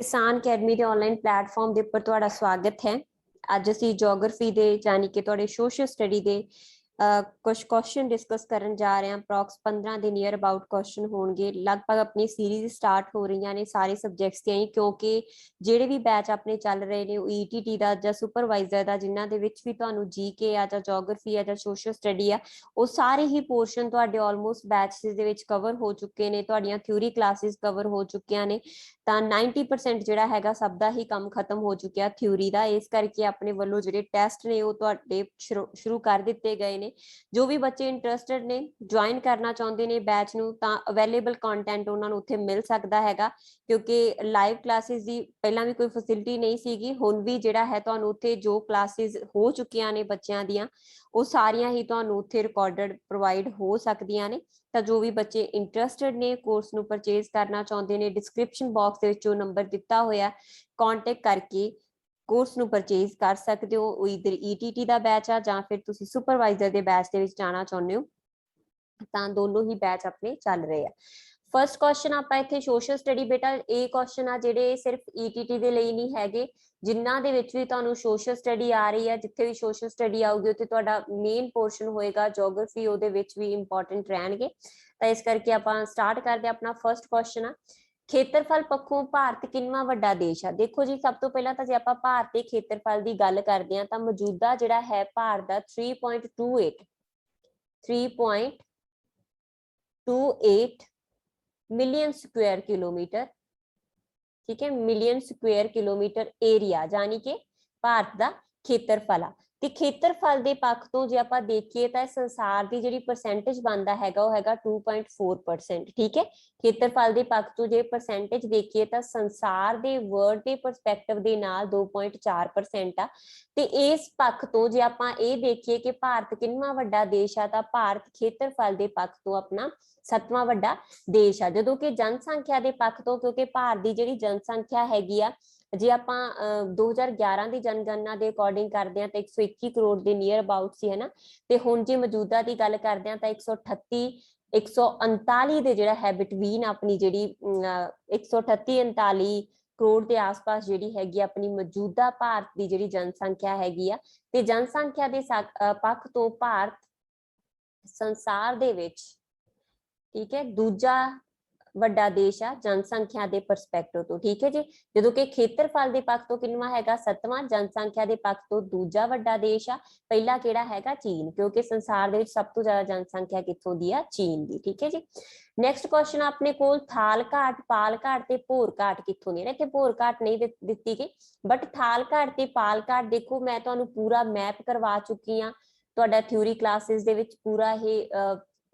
किसान अकेडमी के online platform के उपर तुहाडा स्वागत है। अज असी जोग्राफी दे यानी कि तुहाडे सोशल स्टडी दे कुछ क्वेश्चन डिस्कस करन जा रहे हैं। अप्रॉक्स 15 के नियर अबाउट क्वेश्चन होंगे। लगभग अपनी सीरीज स्टार्ट हो रही ने सारे सबजैक्ट्स के, क्योंकि ਜਿਹੜੇ भी बैच अपने चल रहे हैं ETT का ਜਾਂ सुपरवाइजर का जिन्हों के भी ਤੁਹਾਨੂੰ GK ਆ ਜਾਂ जोग्राफी ਆ ਜਾਂ सोशल स्टडी ਆ ਉਹ ਸਾਰੇ ही पोर्शन ਤੁਹਾਡੇ ਆਲਮੋਸਟ बैचेस ਦੇ ਵਿੱਚ कवर हो चुके ने। ਤੁਹਾਡੀਆਂ ਥਿਊਰੀ ਕਲਾਸਿਸ कवर हो चुकिया ने, ਤਾਂ 90% ਜਿਹੜਾ ਹੈਗਾ ਸਭ ਦਾ ਹੀ ਕੰਮ ਖਤਮ ਹੋ ਚੁੱਕਿਆ ਥਿਊਰੀ ਦਾ। ਇਸ ਕਰਕੇ ਆਪਣੇ ਵੱਲੋਂ ਜਿਹੜੇ ਟੈਸਟ ਨੇ ਉਹ ਤੁਹਾਡੇ ਸ਼ੁਰੂ ਕਰ ਦਿੱਤੇ ਗਏ ਨੇ। ਜੋ ਵੀ ਬੱਚੇ ਇੰਟਰਸਟਿਡ ਨੇ ਜੁਆਇਨ ਕਰਨਾ ਚਾਹੁੰਦੇ ਨੇ ਬੈਚ ਨੂੰ ਤਾਂ ਅਵੇਲੇਬਲ ਕੰਟੈਂਟ ਉਹਨਾਂ ਨੂੰ ਉੱਥੇ ਮਿਲ ਸਕਦਾ ਹੈਗਾ, ਕਿਉਂਕਿ ਲਾਈਵ ਕਲਾਸਿਸ ਦੀ ਪਹਿਲਾਂ ਵੀ ਕੋਈ ਫੈਸਿਲਿਟੀ ਨਹੀਂ ਸੀਗੀ। ਹੁਣ ਵੀ ਜਿਹੜਾ ਹੈ ਤੁਹਾਨੂੰ ਉੱਥੇ ਜੋ ਕਲਾਸਿਸ ਹੋ ਚੁੱਕੀਆਂ ਨੇ ਬੱਚਿਆਂ ਦੀਆਂ ਉਹ ਸਾਰੀਆਂ ਹੀ ਤੁਹਾਨੂੰ ਉੱਥੇ ਰਿਕਾਰਡਡ ਪ੍ਰੋਵਾਈਡ ਹੋ ਸਕਦੀਆਂ ਨੇ। ਤਾਂ ਜੋ ਵੀ ਬੱਚੇ ਇੰਟਰਸਟਿਡ ਨੇ ਕੋਰਸ ਨੂੰ ਪਰਚੇਜ਼ ਕਰਨਾ ਚਾਹੁੰਦੇ ਨੇ, ਡਿਸਕ੍ਰਿਪਸ਼ਨ ਬਾਕਸ ਦੇ ਵਿੱਚ ਜੋ ਨੰਬਰ ਦਿੱਤਾ ਹੋਇਆ ਕੰਟੈਕਟ ਕਰਕੇ ਕੋਰਸ ਨੂੰ ਪਰਚੇਜ਼ ਕਰ ਸਕਦੇ ਹੋ। ਉਹ ਇਧਰ ETT ਦਾ ਬੈਚ ਆ ਜਾਂ ਫਿਰ ਤੁਸੀਂ ਸੁਪਰਵਾਈਜ਼ਰ ਦੇ ਬੈਚ ਦੇ ਵਿੱਚ ਜਾਣਾ ਚਾਹੁੰਦੇ ਹੋ ਤਾਂ ਦੋਨੋਂ ਹੀ ਬੈਚ ਆਪਣੇ ਚੱਲ ਰਹੇ ਆ। फस्ट क्वेश्चन ਆਪਾਂ ਇੱਥੇ ਸੋਸ਼ਲ ਸਟੱਡੀ ਬੇਟਾ ਇਹ क्वेश्चन ਆ ਜਿਹੜੇ ਸਿਰਫ ETT ਦੇ ਲਈ ਨਹੀਂ ਹੈਗੇ, ਜਿਨ੍ਹਾਂ ਦੇ ਵਿੱਚ ਵੀ ਤੁਹਾਨੂੰ ਸੋਸ਼ਲ ਸਟੱਡੀ ਆ ਰਹੀ ਹੈ। ਜਿੱਥੇ ਵੀ ਸੋਸ਼ਲ ਸਟੱਡੀ ਆਊਗੀ ਉੱਥੇ ਤੁਹਾਡਾ ਮੇਨ ਪੋਰਸ਼ਨ ਹੋਏਗਾ ਜੀਓਗ੍ਰਾਫੀ, ਉਹਦੇ ਵਿੱਚ ਵੀ ਇੰਪੋਰਟੈਂਟ ਰਹਿਣਗੇ। ਤਾਂ ਇਸ ਕਰਕੇ ਆਪਾਂ ਸਟਾਰਟ ਕਰਦੇ ਆਪਣਾ ਫਸਟ क्वेश्चन ਆ ਖੇਤਰਫਲ ਪੱਖੋਂ ਭਾਰਤ ਕਿੰਨਵਾਂ ਵੱਡਾ ਦੇਸ਼ ਆ। ਦੇਖੋ ਜੀ ਸਭ ਤੋਂ ਪਹਿਲਾਂ ਤਾਂ ਜੇ ਆਪਾਂ ਭਾਰਤ ਦੇ ਖੇਤਰਫਲ ਦੀ ਗੱਲ ਕਰਦੇ ਹਾਂ ਤਾਂ ਮੌਜੂਦਾ ਜਿਹੜਾ ਹੈ ਭਾਰਤ ਦਾ 3.28 मिलियन स्क्वायर किलोमीटर, ठीक है, मिलियन स्क्वायर किलोमीटर एरिया यानी कि भारत का खेत्रफल आ। ते खेत्रफल के पक्ष तो जे आपां देखिए तो संसार की जिहड़ी परसेंटेज बनता हैगा वो हैगा 2.4%, ठीक है। खेत्रफल के पक्ष तो जे परसेंटेज देखिए तो संसार के वर्ल्ड के परसपैक्टिव के नाल 2.4% आ। ते इस पक्ष तो जे आपां ये देखिए कि भारत किन्ना वड्डा देश आ, तां भारत खेत्रफल के पक्ष तो अपना 7वां वड्डा देश आ। जदों कि जनसंख्या के पक्ष तो क्योंकि भारत की जिहड़ी जनसंख्या हैगी आ जे आपां 2011 की जनगणना के अकॉर्डिंग करते हैं तो 121 करोड़ के नीयर अबाउट सी है ना। तो हुण जे मौजूदा की गल करते हैं तो 139 के जिहड़ा है बिटवीन अपनी जिहड़ी 138-39 करोड़ के आस पास जिहड़ी हैगी अपनी मौजूदा भारत की जिहड़ी जनसंख्या हैगी आ। ते जनसंख्या के पक्ष तो भारत संसार दे विच, ठीक है, दूजा वड्डा देश आ जनसंख्या के परसपैक्टिव तो, ठीक है जी। जो कि खेत्रफल के पक्ष तो किन्ना हैगा 7वां, जनसंख्या के पक्ष तो दूजा वड्डा देश आ। पहला किहड़ा हैगा चीन, क्योंकि संसार दे विच सब तो ज्यादा जनसंख्या कित्थों दी आ चीन दी, ठीक है जी। नैक्सट क्वेश्चन अपने कोल थाल घाट, पाल घाट ते भोर घाट कित्थों दी। इत्थे भोर घाट नहीं दित्ती गई, बट थाल घाट ते पाल घाट देखो मैं तुहानूं पूरा मैप करवा चुकी हां। तुहाडा थ्योरी क्लासेस दे विच पूरा ही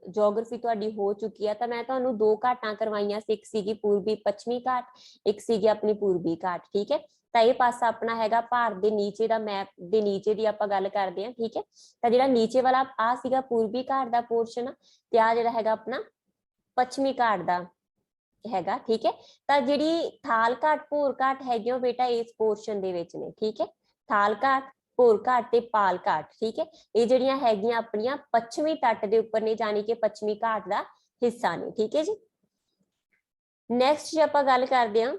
जोग्राफी तुहाडी हो चुकी है। तो मैं तुहानूं 2 घाटां करवाइयां सी, एक सीगी पूर्वी पश्चिमी घाट, एक सीगी अपनी पूर्वी घाट, ठीक है। तो यह पासा अपना हैगा भारत के नीचे का मैप के नीचे की आपां गल करते हैं, ठीक है। तो जिहड़ा नीचे वाला आ सीगा पूर्वी घाट का पोर्शन ते आ जिहड़ा हैगा अपना पश्चिमी घाट का हैगा, ठीक है। तो जिहड़ी थाल घाट भोर घाट हैगी बेटा इस पोर्शन दे विच ने, ठीक है। थाल घाट भोर घाट ते पाल घाट, ठीक है, ये जिहड़ियां हैगियां अपनियां पश्चिमी तट दे उपर ने यानी कि पश्चिमी घाट का हिस्सा ने, ठीक है जी। नैक्सट जे आपां गल करदे हां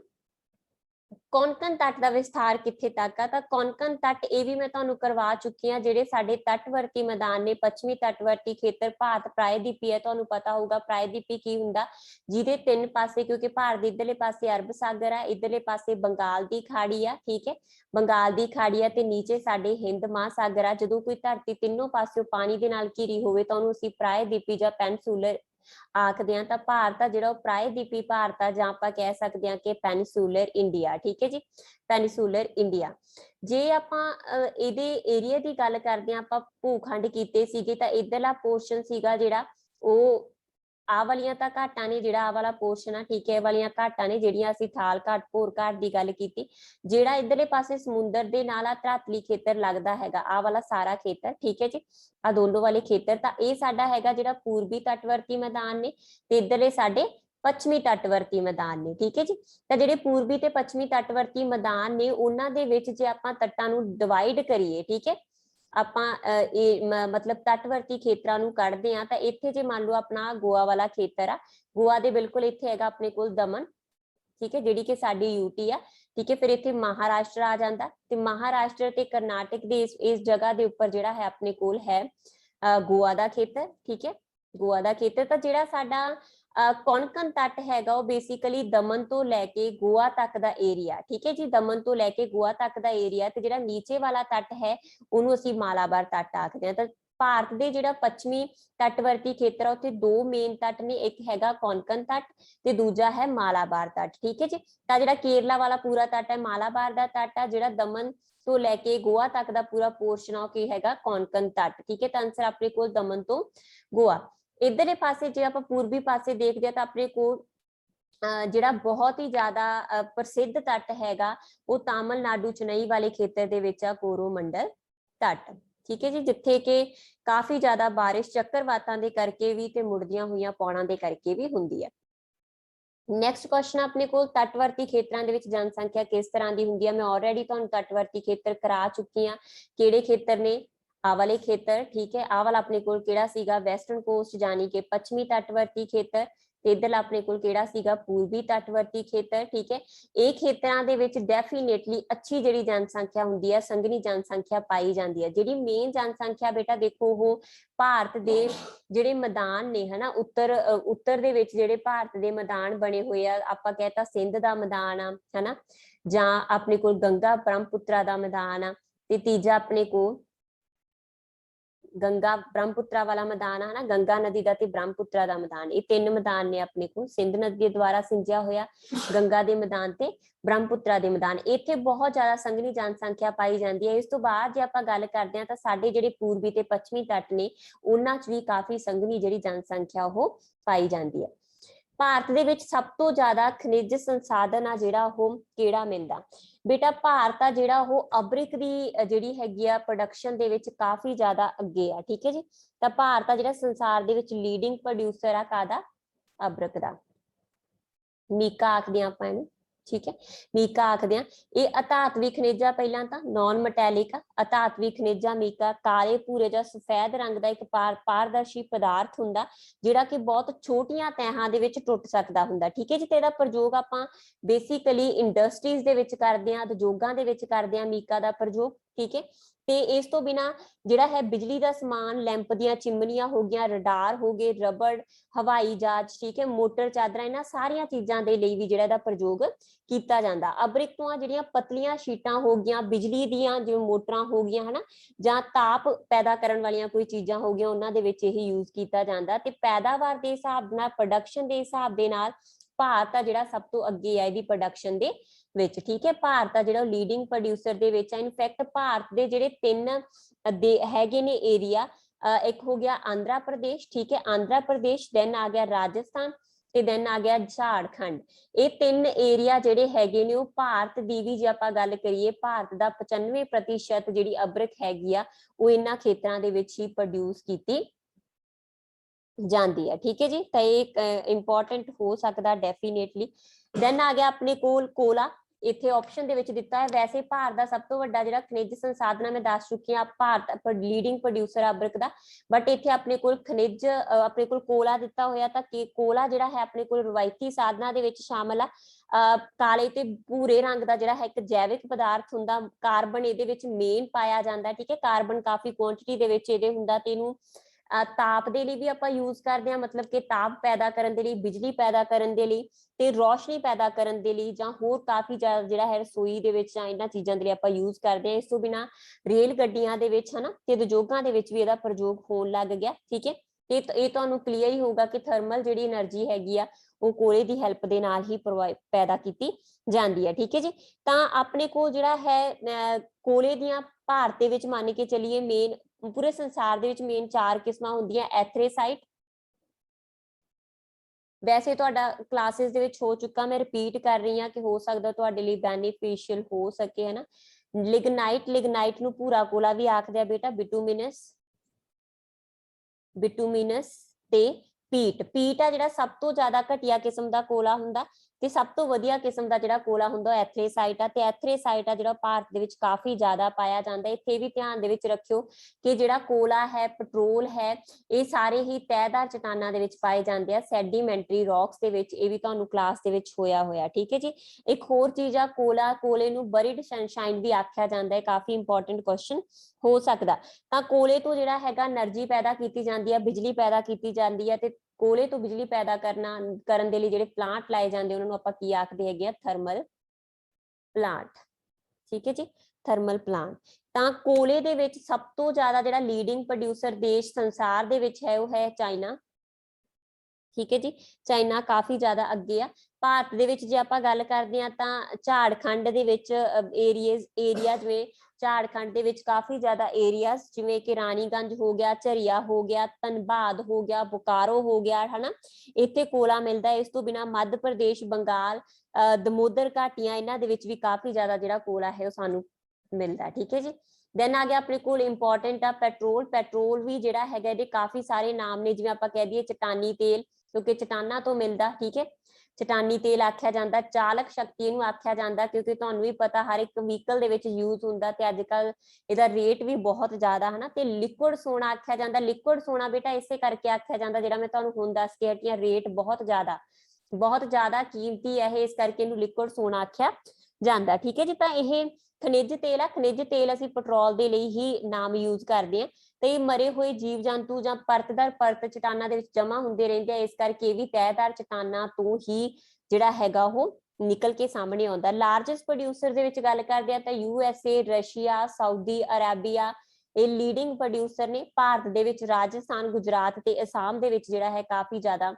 कोंकण तट का विस्तार कित्थे तक आ। कोंकण तट ये भी मैं तुहानूं करवा चुकी हां। जिहड़े साडे तटवर्ती मैदान ने पश्चिमी तटवर्ती खेतर भारत प्रायद्वीपी है, तुहानूं पता होगा प्रायद्वीपी की हुंदा, जिहदे 3 पासे क्योंकि भारत इधरले पासे अरब सागर है, इधरले पासे बंगाल की खाड़ी आ, ठीक है, बंगाल की खाड़ी है ते नीचे साडे हिंद महासागर आ। जदों कोई धरती तीनों पासों पानी दे नाल घिरी होवे तां उहनूं असीं प्रायद्वीपी जां पेनिनसुलर आखदे हां। तां भारत आ जिहड़ा प्रायद्वीपी भारत आ जां आपां कह सकदे हां कि पेनिनसुलर इंडिया, ठीक है जी, पेनिनसुलर इंडिया। जे आपां इहदे एरिया की गल करदे हां, आपां भूखंड कीते सीगे तां इधरला पोर्शन सीगा जिहड़ा ओह आ वालियां तां घाटां ने, जिहड़ा आ वाला पोर्शन आ, ठीक है, वालियां घाटां ने जिहड़ियां असीं थाल घाट भोर घाट की गल कीती। जिहड़ा इधरले पासे समुंदर दे नाल आ धरातली खेतर लगदा हैगा आ वाला सारा खेतर, ठीक है जी, आ दोनों वाले खेतर। तां इह साडा हैगा जिहड़ा पूर्वी तटवर्ती मैदान ने ते इधरले साडे पश्चिमी तटवर्ती मैदान ने, ठीक है जी। तो जिहड़े पूर्वी ते पश्चिमी तटवर्ती मैदान ने उन्हां दे विच जे आपां तट्टां नूं डिवाइड करिए, ठीक है, आपां मतलब तटवर्ती खेत्रां नूं कढदे हां तां इत्थे जे मान लो अपना गोआ वाला खेतर आ, गोआ दे बिल्कुल इत्थे हैगा अपने कोल दमन, ठीक है, जिहड़ी कि साडी यूटी आ, ठीक है। फिर इत्थे महाराष्ट्र आ जाता, ते महाराष्ट्र ते कर्नाटक दे इस जगह के उपर जिहड़ा है अपने कोल है गोवा का खेतर। ठीक है, गोवा का खेतर। तो जिहड़ा साडा कोंकण तट हैगा वो बेसिकली दमन तो लैके गोवा तक का एरिया। ठीक है जी, दमन तो लैके गोवा तक का एरिया। ते जिहड़ा नीचे वाला तट है उन्होंने असीं मालाबार तट आखदे हां। तो भारत के जिहड़ा पश्चिमी तटवर्ती खेतर उत्थे दो मेन तट ने, एक हैगा कोंकण तट ते दूजा है मालाबार तट। ठीक है जी। तो जिहड़ा केरला वाला पूरा तट है मालाबार दा तट है, जिहड़ा दमन तो लैके गोवा तक का पूरा पोर्शन है हैगा कोंकण तट। ठीक है, तो आंसर अपने कोल दमन तो गोवा। इधरले पासे जे आपां पूर्वी पासे देखदे हां तां अपने कोल जिहड़ा बहुत ही ज्यादा प्रसिद्ध तट हैगा वो तमिलनाडु चेन्नई वाले खेतर दे विच आ कोरोमंडल तट। ठीक है जी, जिथे कि काफी ज्यादा बारिश चक्रवातां दे करके भी ते मुड़दियां हुईयां पौड़ां दे करके भी हुंदी है। नैक्सट क्वेश्चन अपने को तटवर्ती खेत्रां दे विच जनसंख्या किस तरह की हुंदी है। मैं ऑलरेडी तुहानूं तटवर्ती खेतर करा चुकी हाँ। किहड़े खेतर ने? आ वाले खेतर। ठीक है, आ वाला अपने कोल किहड़ा सीगा? वैसटर्न कोस्ट यानी कि पश्चिमी तटवर्ती खेतर। इधर अपने कोल किहड़ा सीगा? पूर्वी तटवर्ती खेतर। ठीक है, ये खेतरां दे विच डेफिनेटली अच्छी जिहड़ी जनसंख्या हुंदी है, संघनी जनसंख्या पाई जाती है। जिहड़ी मेन जनसंख्या बेटा देखो वो भारत दे जिहड़े मैदान ने है ना, उत्तर दे विच जिहड़े भारत दे मैदान बने हुए आ, आपां कहता सिंध दा मैदान आ है ना, जां अपने कोल गंगा ब्रह्मपुत्रा दा मैदान आ, ते तीजा अपने कोल गंगा ब्रह्मपुत्रा वाला मैदान है ना, गंगा नदी का ते ब्रह्मपुत्रा का मैदान। ये तीन मैदान ने अपने को सिंध नदी के द्वारा सिंचिया होया, गंगा के मैदान ते ब्रह्मपुत्रा के मैदान। इत्थे बहुत ज्यादा संघनी जनसंख्या पाई जाती है। इस तो बाद जे आपां गल करदे हां तां साडे जिहड़े पूर्वी ते पश्चिमी तट ने उन्हां च भी काफी संघनी जिहड़ी जनसंख्या वो पाई जाती है। भारत दे विच सब तो ज्यादा खनिज संसाधन आ जिहड़ा ओह किहड़ा मिलदा? बेटा भारत आ जिहड़ा ओह अबरिक दी जिहड़ी हैगी आ प्रोडक्शन दे विच काफी ज्यादा अगे आ। ठीक है जी, तां भारत आ जिहड़ा संसार दे विच लीडिंग प्रोड्यूसर आ कादा? अबरक दा। मीका आखदे आं आपां इहनूं। ठीक है, मीका आखदे आं। ये अधातवी खनिज आ, पहलां तां नॉन मैटैलिक आ। अधातवी खनिज आ मीका, काले भूरे जां सफेद रंग दा एक पारदर्शी पदार्थ हुंदा जिहड़ा कि बहुत छोटियां तहां दे विच टुट सकदा हुंदा। ठीक है जी, ते इहदा प्रयोग आपां बेसिकली इंडस्ट्रीज दे विच करदे आं, उद्योगां दे विच करदे आं मीका दा प्रयोग। ठीक है, ते इस तो बिना जिहड़ा है बिजली दा समान, लैंप दीयां चिमनियां हो गईयां, रडार हो गए, रबड़, हवाई जहाज, ठीक है, मोटर चादरां, इन्हां सारियां चीजां दे लई भी जिहड़ा इहदा प्रयोग कीता जांदा। अबरिक तो आ जिहड़ियां पतलियां शीटां हो गईयां, बिजली दीयां जिवें मोटरां हो गईयां है ना, जां ताप पैदा करन वालियां कोई चीजां हो गईयां, उन्हां दे विच इह यूज कीता जांदा। ते पैदावार दे हिसाब नाल, प्रोडक्शन दे हिसाब दे नाल भारत आ जिहड़ा सब तो अगे है इहदी प्रोडक्शन दे विच। ठीक है, भारत आ जिहड़ा लीडिंग प्रोड्यूसर दे विच है। इनफैक्ट भारत दे जिहड़े तीन दे हैगे ने एरिया, एक हो गया आंध्र प्रदेश। ठीक है, आंध्र प्रदेश, देन आ गया राजस्थान ते देन आ गया झारखंड। ये तीन एरिया जिहड़े हैगे ने भारत दी भी जे आपां गल करिए भारत दा 95% जिहड़ी अबरक हैगी आ वो इन्हां खेतरां दे विच ही प्रोड्यूस कीती जाती है। ठीक है जी, तो एक इंपॉर्टेंट हो सकता डेफिनेटली। देन आ गया अपने कोल कोला। इत्थे ऑप्शन दे विच दिता है। वैसे भारत का सब तो वड्डा जिहड़ा खनिज संसाधन मैं दस चुकी हाँ, भारत लीडिंग प्रोड्यूसर अबरक दा, बट इत्थे अपने कोल खनिज अपने कोल कोला दिता होया तां कि कोला जिहड़ा है अपने कोल रवायती साधना दे विच शामिल आ। काले ते भूरे रंग का जिहड़ा है एक जैविक पदार्थ हुंदा, कार्बन इहदे विच मेन पाया जांदा। ठीक है, कार्बन काफी क्वांटिटी दे विच इहदे हुंदा ते इहनूं ताप दे लई भी आपां यूज करदे हां, मतलब कि ताप पैदा करन दे लई, बिजली पैदा करन दे लई ते रोशनी पैदा करन दे लई, जां होर काफी ज्यादा जिहड़ा है रसोई दे विच जां इन्हां चीजां दे लई आपां यूज करदे हां। इस तों बिना रेल गड्डियां दे विच है ना ते उद्योगां दे विच भी इहदा प्रयोग होण लग गया। ठीक है, ते ये तुहानूं क्लीयर ही होगा कि थर्मल जिहड़ी एनर्जी हैगी आ वो कोले दी हैल्प दे नाल ही पैदा कीती जांदी है। ठीक है जी, तां अपने कोल जिहड़ा है कोले दीयां भारत दे विच मान के चलिए मेन पूरे संसार दे विच मेन 4 किस्मां हुंदियां। एथरेसाइट, वैसे तुहाडा क्लासेस दे विच हो चुका, मैं रिपीट कर रही हां कि हो सकदा तुहाडे लई बेनिफिशियल हो सके है ना। लिग्नाइट, लिग्नाइट नूं भूरा कोला भी आखदे आ बेटा। बिटूमिनस, बिटूमिनस ते पीट। पीट आ जिहड़ा सब तो ज्यादा घटिया किस्म दा कोला हुंदा ਤੇ ਸਭ ਤੋਂ ਵਧੀਆ ਕਿਸਮ ਦਾ ਜਿਹੜਾ ਕੋਲਾ ਹੁੰਦਾ ਐਥਰੇਸਾਈਟ ਆ, ਤੇ ਐਥਰੇਸਾਈਟ ਆ ਜਿਹੜਾ ਭਾਰਤ ਦੇ ਵਿੱਚ ਕਾਫੀ ਜ਼ਿਆਦਾ ਪਾਇਆ ਜਾਂਦਾ। ਇੱਥੇ ਵੀ ਧਿਆਨ ਦੇ ਵਿੱਚ ਰੱਖਿਓ ਕਿ ਜਿਹੜਾ ਕੋਲਾ ਹੈ, ਪੈਟਰੋਲ ਹੈ, ਇਹ ਸਾਰੇ ਹੀ ਤਹਿਦਾਰ ਚਟਾਨਾਂ ਦੇ ਵਿੱਚ ਪਾਏ ਜਾਂਦੇ ਆ, ਸੈਡੀਮੈਂਟਰੀ ਰੌਕਸ ਦੇ ਵਿੱਚ। ਇਹ ਵੀ ਤੁਹਾਨੂੰ ਕਲਾਸ ਦੇ ਵਿੱਚ ਹੋਇਆ ਠੀਕ ਹੈ ਜੀ। ਇੱਕ ਹੋਰ ਚੀਜ਼ ਆ ਕੋਲਾ, ਕੋਲੇ ਨੂੰ ਬਰਿਡ ਸਨਸ਼ਾਈਨ ਵੀ ਆਖਿਆ ਜਾਂਦਾ ਹੈ, ਕਾਫੀ ਇੰਪੋਰਟੈਂਟ ਕੁਐਸਚਨ ਹੋ ਸਕਦਾ। ਤਾਂ ਕੋਲੇ ਤੋਂ ਜਿਹੜਾ ਹੈਗਾ એનર્ਜੀ ਪੈਦਾ ਕੀਤੀ ਜਾਂਦੀ ਹੈ, ਬਿਜਲੀ ਪੈਦਾ ਕੀਤੀ ਜਾਂਦੀ ਹੈ, ਤੇ ਕੋਲੇ ਤੋਂ ਬਿਜਲੀ ਪੈਦਾ ਕਰਨ ਦੇ ਲਈ ਜਿਹੜੇ ਪਲਾਂਟ ਲਾਏ ਜਾਂਦੇ ਉਹਨਾਂ ਨੂੰ ਆਪਾਂ ਕੀ ਆਖਦੇ ਹੈਗੇ ਆ, ਥਰਮਲ ਪਲਾਂਟ। ਠੀਕ ਹੈ ਜੀ, ਥਰਮਲ ਪਲਾਂਟ। ਤਾਂ ਕੋਲੇ ਦੇ ਵਿੱਚ ਸਭ ਤੋਂ ਜ਼ਿਆਦਾ ਜਿਹੜਾ ਲੀਡਿੰਗ ਪ੍ਰੋਡਿਊਸਰ ਦੇਸ਼ ਸੰਸਾਰ ਦੇ ਵਿੱਚ ਹੈ ਉਹ ਹੈ ਚਾਈਨਾ। ਠੀਕ ਹੈ ਜੀ, ਚਾਈਨਾ ਕਾਫੀ ਜ਼ਿਆਦਾ ਅੱਗੇ ਆ। ਭਾਰਤ ਦੇ ਵਿੱਚ ਜੇ ਆਪਾਂ ਗੱਲ ਕਰਦੇ ਹਾਂ ਤਾਂ ਝਾਰਖੰਡ ਦੇ ਵਿੱਚ ਏਰੀਆ ਜਿਵੇਂ ਝਾਰਖੰਡ ਦੇ ਵਿੱਚ ਕਾਫੀ ਜ਼ਿਆਦਾ ਏਰੀਆ ਜਿਵੇਂ ਕਿ ਰਾਣੀਗੰਜ ਹੋ ਗਿਆ, ਝਰੀਆ ਹੋ ਗਿਆ, ਧਨਬਾਦ ਹੋ ਗਿਆ, ਬੋਕਾਰੋ ਹੋ ਗਿਆ, ਹਨਾ, ਇੱਥੇ ਕੋਲਾ ਮਿਲਦਾ। ਇਸ ਤੋਂ ਬਿਨਾਂ ਮੱਧ ਪ੍ਰਦੇਸ਼, ਬੰਗਾਲ, ਦਮੋਦਰ ਘਾਟੀਆਂ, ਇਹਨਾਂ ਦੇ ਵਿੱਚ ਵੀ ਕਾਫੀ ਜ਼ਿਆਦਾ ਜਿਹੜਾ ਕੋਲਾ ਹੈ ਉਹ ਸਾਨੂੰ ਮਿਲਦਾ। ਠੀਕ ਹੈ ਜੀ। ਦੈਨ ਆ ਗਿਆ ਆਪਣੇ ਕੋਲ ਇੰਪੋਰਟੈਂਟ ਆ ਪੈਟਰੋਲ। ਪੈਟਰੋਲ ਵੀ ਜਿਹੜਾ ਹੈਗਾ ਇਹਦੇ ਕਾਫੀ ਸਾਰੇ ਨਾਮ ਨੇ, ਜਿਵੇਂ ਆਪਾਂ ਕਹਿ ਦਈਏ ਚਟਾਨੀ ਤੇਲ, ਕਿਉਂਕਿ ਚਟਾਨਾਂ ਤੋਂ ਮਿਲਦਾ। ਠੀਕ ਹੈ, ਚਟਾਨੀ ਤੇਲ ਆਖਿਆ ਜਾਂਦਾ। ਚਾਲਕ ਸ਼ਕਤੀ ਇਹਨੂੰ ਆਖਿਆ ਜਾਂਦਾ, ਕਿਉਂਕਿ ਤੁਹਾਨੂੰ ਵੀ ਪਤਾ ਹਰ ਇੱਕ ਵਹੀਕਲ ਦੇ ਵਿੱਚ ਯੂਜ਼ ਹੁੰਦਾ, ਤੇ ਅੱਜ ਕੱਲ ਇਹਦਾ ਰੇਟ ਵੀ ਬਹੁਤ ਜ਼ਿਆਦਾ, ਹਨਾ। ਤੇ ਲਿਕੁਇਡ ਸੋਨਾ ਆਖਿਆ ਜਾਂਦਾ। ਲਿਕੁਇਡ ਸੋਨਾ ਬੇਟਾ ਇਸੇ ਕਰਕੇ ਆਖਿਆ ਜਾਂਦਾ, ਜਿਹੜਾ ਮੈਂ ਤੁਹਾਨੂੰ ਹੁਣ ਦੱਸ ਕੇ ਹਟੀ ਹਾਂ, ਰੇਟ ਬਹੁਤ ਜ਼ਿਆਦਾ ਕੀਮਤੀ ਹੈ ਇਹ, ਇਸ ਕਰਕੇ ਇਹਨੂੰ ਲਿਕੁਇਡ ਸੋਨਾ ਆਖਿਆ ਜਾਂਦਾ। ਠੀਕ ਹੈ ਜੀ। ਤਾਂ ਇਹ ਖਣਿਜ ਤੇਲ ਆ। ਖਣਿਜ ਤੇਲ ਅਸੀਂ ਪੈਟਰੋਲ ਦੇ ਲਈ ਹੀ ਨਾਮ ਯੂਜ਼ ਕਰਦੇ ਹਾਂ, ਤੇ ਮਰੇ ਹੋਏ ਜੀਵ ਜੰਤੂ ਜਾਂ ਪਰਤਦਾਰ ਪਰਤ ਚਟਾਨਾਂ ਦੇ ਵਿੱਚ ਜਮਾ ਹੁੰਦੇ ਰਹਿੰਦੇ ਆ, ਇਸ ਕਰਕੇ ਇਹ ਵੀ ਤਹਿਦਾਰ ਚਟਾਨਾਂ ਤੋਂ ਹੀ ਜਿਹੜਾ ਹੈਗਾ ਉਹ ਨਿਕਲ ਕੇ ਸਾਹਮਣੇ ਆਉਂਦਾ। ਲਾਰਜੈਸਟ ਪ੍ਰੋਡਿਊਸਰ ਦੇ ਵਿੱਚ ਗੱਲ ਕਰਦੇ ਆ ਤਾਂ USA, ਰਸ਼ੀਆ, ਸਾਊਦੀ ਅਰੇਬੀਆ ਇਹ ਲੀਡਿੰਗ ਪ੍ਰੋਡਿਊਸਰ ਨੇ। ਭਾਰਤ ਦੇ ਵਿੱਚ ਰਾਜਸਥਾਨ, ਗੁਜਰਾਤ ਤੇ ਅਸਾਮ ਦੇ ਵਿੱਚ ਜਿਹੜਾ ਹੈ ਕਾਫੀ ਜ਼ਿਆਦਾ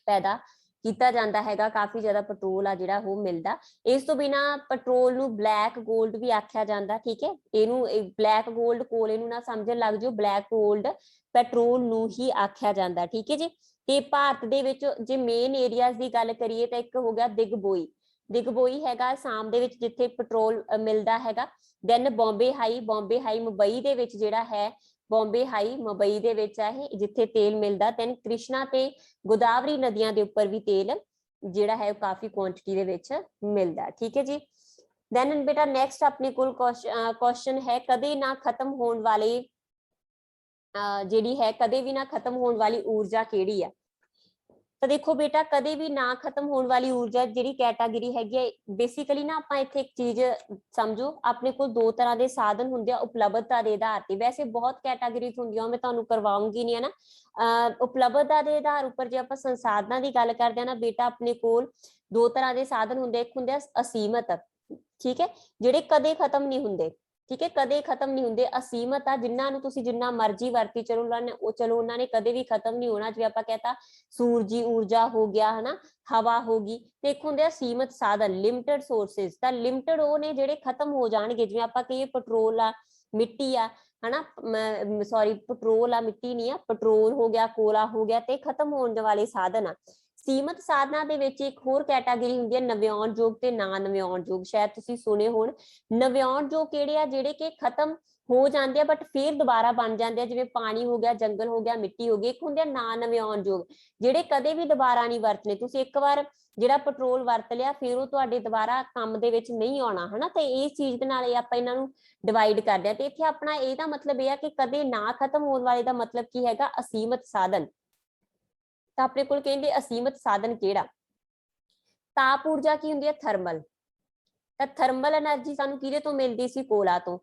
ਪੈਦਾ ਕੀਤਾ ਜਾਂਦਾ ਹੈਗਾ, ਕਾਫੀ ਜ਼ਿਆਦਾ ਪੈਟਰੋਲ ਆ ਜਿਹੜਾ ਉਹ ਮਿਲਦਾ। ਇਸ ਤੋਂ ਬਿਨਾ ਪੈਟਰੋਲ ਨੂੰ ਬਲੈਕ ਗੋਲਡ ਵੀ ਆਖਿਆ ਜਾਂਦਾ। ਠੀਕ ਹੈ, ਇਹਨੂੰ ਬਲੈਕ ਗੋਲਡ ਕੋਲੇ ਨੂੰ ਨਾ ਸਮਝਣ ਲੱਗ ਜਾਓ, ਬਲੈਕ ਗੋਲਡ ਪੈਟਰੋਲ ਨੂੰ ਹੀ ਆਖਿਆ ਜਾਂਦਾ। ਠੀਕ ਹੈ ਜੀ। ਤੇ ਭਾਰਤ ਦੇ ਵਿੱਚ ਜੇ ਮੇਨ ਏਰੀਆਜ਼ ਦੀ ਗੱਲ ਕਰੀਏ ਤਾਂ ਇੱਕ ਹੋ ਗਿਆ ਦਿਗਬੋਈ। ਦਿਗਬੋਈ ਹੈਗਾ ਅਸਾਮ ਦੇ ਵਿੱਚ, ਜਿੱਥੇ ਪੈਟਰੋਲ ਮਿਲਦਾ ਹੈਗਾ। ਦੈਨ ਬੰਬੇ ਹਾਈ ਮੁੰਬਈ ਦੇ ਵਿੱਚ ਜਿਹੜਾ ਹੈ, ਬੰਬੇ ਹਾਈ ਮੁੰਬਈ ਦੇ ਵਿੱਚ ਹੈ ਜਿੱਥੇ ਤੇਲ ਮਿਲਦਾ। ਦੈਨ ਕ੍ਰਿਸ਼ਨਾ ਤੇ ਗੋਦਾਵਰੀ ਨਦੀਆਂ ਦੇ ਉੱਪਰ ਵੀ ਤੇਲ ਜਿਹੜਾ ਹੈ ਕਾਫੀ ਕੁਆਂਟੀਟੀ ਦੇ ਵਿੱਚ ਮਿਲਦਾ। ਠੀਕ ਹੈ ਜੀ। ਦੈਨ ਬੇਟਾ ਨੈਕਸਟ ਆਪਣੇ ਕੋਲ ਕੁਐਸਚਨ ਹੈ, ਕਦੇ ਨਾ ਖਤਮ ਹੋਣ ਵਾਲੀ ਜਿਹੜੀ ਹੈ, ਕਦੇ ਵੀ ਨਾ ਖਤਮ ਹੋਣ ਵਾਲੀ ਊਰਜਾ ਕਿਹੜੀ ਆ? ਤਾਂ ਦੇਖੋ ਬੇਟਾ, ਕਦੇ ਵੀ ਨਾ ਖਤਮ ਹੋਣ ਵਾਲੀ ਊਰਜਾ ਜਿਹੜੀ ਕੈਟਾਗਰੀ ਹੈਗੀ ਹੈ, ਬੇਸਿਕਲੀ ਨਾ ਆਪਾਂ ਇੱਥੇ ਇੱਕ ਚੀਜ਼ ਸਮਝੋ, ਆਪਣੇ ਕੋਲ ਦੋ ਤਰ੍ਹਾਂ ਦੇ ਸਾਧਨ ਹੁੰਦੇ ਆ ਉਪਲਬਧਤਾ ਦੇ ਆਧਾਰ ਤੇ। ਵੈਸੇ ਬਹੁਤ ਕੈਟਾਗਰੀਜ਼ ਹੁੰਦੀਆਂ, ਮੈਂ ਤੁਹਾਨੂੰ ਕਰਵਾਉਂਗੀ ਨਹੀਂ, ਹੈ ਨਾ। ਉਪਲਬਧਤਾ ਦੇ ਆਧਾਰ ਉੱਪਰ ਜੇ ਆਪਾਂ ਸੰਸਾਧਨਾਂ ਦੀ ਗੱਲ ਕਰਦੇ ਆ ਨਾ ਬੇਟਾ, ਆਪਣੇ ਕੋਲ ਦੋ ਤਰ੍ਹਾਂ ਦੇ ਸਾਧਨ ਹੁੰਦੇ। ਇੱਕ ਹੁੰਦੇ ਆ ਅਸੀਮਤ, ਠੀਕ ਹੈ, ਜਿਹੜੇ ਕਦੇ ਖਤਮ ਨਹੀਂ ਹੁੰਦੇ। ਠੀਕ ਹੈ, ਕਦੇ ਖਤਮ ਨਹੀਂ ਹੁੰਦੇ। ਅਸੀਮਤ ਆ, ਜਿਨ੍ਹਾਂ ਨੂੰ ਤੁਸੀਂ ਜਿੰਨਾ ਮਰਜ਼ੀ ਵਰਤੀ ਚਲੋ ਉਹਨਾਂ ਨੇ ਕਦੇ ਵੀ ਖਤਮ ਨਹੀਂ ਹੋਣਾ। ਜਿਵੇਂ ਆਪਾਂ ਕਹਤਾ ਸੂਰਜੀ ਊਰਜਾ ਹੋ ਗਿਆ, ਹਨਾ, ਹਵਾ ਹੋ ਗਈ। ਤੇ ਇੱਕ ਹੁੰਦੇ ਆ ਸੀਮਤ ਸਾਧਨ, ਲਿਮਟਿਡ ਸੋਰਸਿਸ। ਤਾਂ ਲਿਮਟਿਡ ਉਹ ਨੇ ਜਿਹੜੇ ਖਤਮ ਹੋ ਜਾਣਗੇ, ਜਿਵੇਂ ਆਪਾਂ ਕਹੀਏ ਪੈਟਰੋਲ ਆ, ਮਿੱਟੀ ਆ, ਹਨਾ, ਸੌਰੀ ਪੈਟਰੋਲ ਆ, ਮਿੱਟੀ ਨਹੀਂ ਆ, ਪੈਟਰੋਲ ਹੋ ਗਿਆ, ਕੋਲਾ ਹੋ ਗਿਆ, ਤੇ ਖਤਮ ਹੋਣ ਵਾਲੇ ਸਾਧਨ ਆ। ਸੀਮਤ ਸਾਧਨਾਂ ਦੇ ਵਿੱਚ ਇੱਕ ਹੋਰ ਕੈਟਾਗਰੀ ਹੁੰਦੀ ਹੈ ਨਵਿਆਉਣਯੋਗ ਤੇ ਨਾ ਨਵਿਆਉਣਯੋਗ। ਸ਼ਾਇਦ ਤੁਸੀਂ ਸੁਣੇ ਹੋਣ। ਨਵਿਆਉਣਯੋਗ ਕਿਹੜੇ ਆ? ਜਿਹੜੇ ਕਿ ਖਤਮ ਹੋ ਜਾਂਦੇ ਆ ਬਟ ਫਿਰ ਦੁਬਾਰਾ ਬਣ ਜਾਂਦੇ ਆ, ਜਿਵੇਂ ਪਾਣੀ ਹੋ ਗਿਆ, ਜੰਗਲ ਹੋ ਗਿਆ, ਮਿੱਟੀ ਹੋ ਗਈ। ਇੱਕ ਹੁੰਦੇ ਆ ਨਾ ਨਵਿਆਉਣਯੋਗ, ਜਿਹੜੇ ਕਦੇ ਵੀ ਦੁਬਾਰਾ ਨਹੀਂ ਵਰਤਨੇ। ਤੁਸੀਂ ਇੱਕ ਵਾਰ ਜਿਹੜਾ ਪੈਟਰੋਲ ਵਰਤ ਲਿਆ, ਫਿਰ ਉਹ ਤੁਹਾਡੇ ਦੁਬਾਰਾ ਕੰਮ ਦੇ ਵਿੱਚ ਨਹੀਂ ਆਉਣਾ, ਹਨਾ। ਤੇ ਇਸ ਚੀਜ਼ ਦੇ ਨਾਲ ਆਪਾਂ ਇਹਨਾਂ ਨੂੰ ਡਿਵਾਈਡ ਕਰਦੇ ਆ। ਤੇ ਇੱਥੇ ਆਪਣਾ ਇਹਦਾ ਮਤਲਬ ਇਹ ਆ ਕਿ ਕਦੇ ਨਾ ਖਤਮ ਹੋਣ ਵਾਲੇ ਦਾ ਮਤਲਬ ਕੀ ਹੈਗਾ? ਅਸੀਮਤ ਸਾਧਨ। ਤਾਂ ਆਪਣੇ ਕੋਲ ਕਹਿੰਦੇ ਅਸੀਮਤ ਸਾਧਨ ਕਿਹੜਾ? ਤਾਪ ਊਰਜਾ ਕੀ ਹੁੰਦੀ ਹੈ? ਥਰਮਲ। ਤਾਂ ਥਰਮਲ એનર્ਜੀ ਸਾਨੂੰ ਕਿਹਦੇ ਤੋਂ ਮਿਲਦੀ ਸੀ? ਕੋਲਾ ਤੋਂ,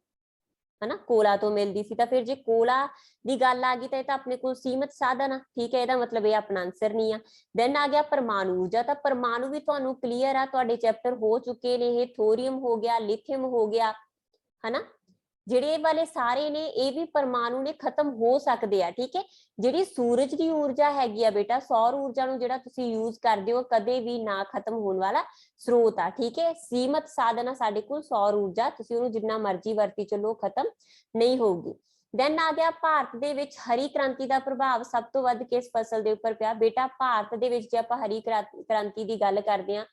ਹਨਾ, ਕੋਲਾ ਤੋਂ ਮਿਲਦੀ ਸੀ। ਤਾਂ ਫਿਰ ਜੇ ਕੋਲਾ ਦੀ ਗੱਲ ਆ ਗਈ ਤਾਂ ਇਹ ਤਾਂ ਆਪਣੇ ਕੋਲ ਸੀਮਤ ਸਾਧਨ ਆ। ਠੀਕ ਹੈ, ਇਹਦਾ ਮਤਲਬ ਇਹ ਆਪਣਾ ਆਨਸਰ ਨਹੀਂ ਆ। ਦੈਨ ਆ ਗਿਆ ਪਰਮਾਣੂ ਊਰਜਾ। ਤਾਂ ਪਰਮਾਣੂ ਵੀ ਤੁਹਾਨੂੰ ਕਲੀਅਰ ਆ, ਤੁਹਾਡੇ ਚੈਪਟਰ ਹੋ ਚੁੱਕੇ ਨੇ ਇਹ। ਥੋਰੀਅਮ ਹੋ ਗਿਆ, ਲਿਥੀਅਮ ਹੋ ਗਿਆ, ਹਨਾ, ਜਿਹੜੇ ਵਾਲੇ ਸਾਰੇ ਨੇ ਇਹ ਵੀ ਪਰਮਾਣੂ ਨੇ, ਖਤਮ ਹੋ ਸਕਦੇ ਆ। ਠੀਕ ਹੈ, ਜਿਹੜੀ ਸੂਰਜ ਦੀ ਊਰਜਾ ਹੈਗੀ ਆ ਬੇਟਾ, ਸੌਰ ਊਰਜਾ ਨੂੰ ਜਿਹੜਾ ਤੁਸੀਂ ਯੂਜ਼ ਕਰਦੇ ਹੋ, ਕਦੇ ਵੀ ਨਾ ਖਤਮ ਹੋਣ ਵਾਲਾ ਸਰੋਤ ਆ। ਠੀਕ ਹੈ, ਸੀਮਤ ਸਾਧਨ ਆ ਸਾਡੇ ਕੋਲ ਸੌਰ ਊਰਜਾ, ਤੁਸੀਂ ਉਹਨੂੰ ਜਿੰਨਾ ਮਰਜ਼ੀ ਵਰਤੀ ਚੱਲੋ, ਖਤਮ ਨਹੀਂ ਹੋਊਗੀ। ਦੈਨ ਆ ਗਿਆ ਭਾਰਤ ਦੇ ਵਿੱਚ ਹਰੀ ਕ੍ਰਾਂਤੀ ਦਾ ਪ੍ਰਭਾਵ ਸਭ ਤੋਂ ਵੱਧ ਕਿਸ ਫਸਲ ਦੇ ਉੱਪਰ ਪਿਆ? ਬੇਟਾ ਭਾਰਤ ਦੇ ਵਿੱਚ ਜੇ ਆਪਾਂ ਹਰੀ ਕ੍ਰਾਂਤੀ ਦੀ ਗੱਲ ਕਰਦੇ ਹਾਂ,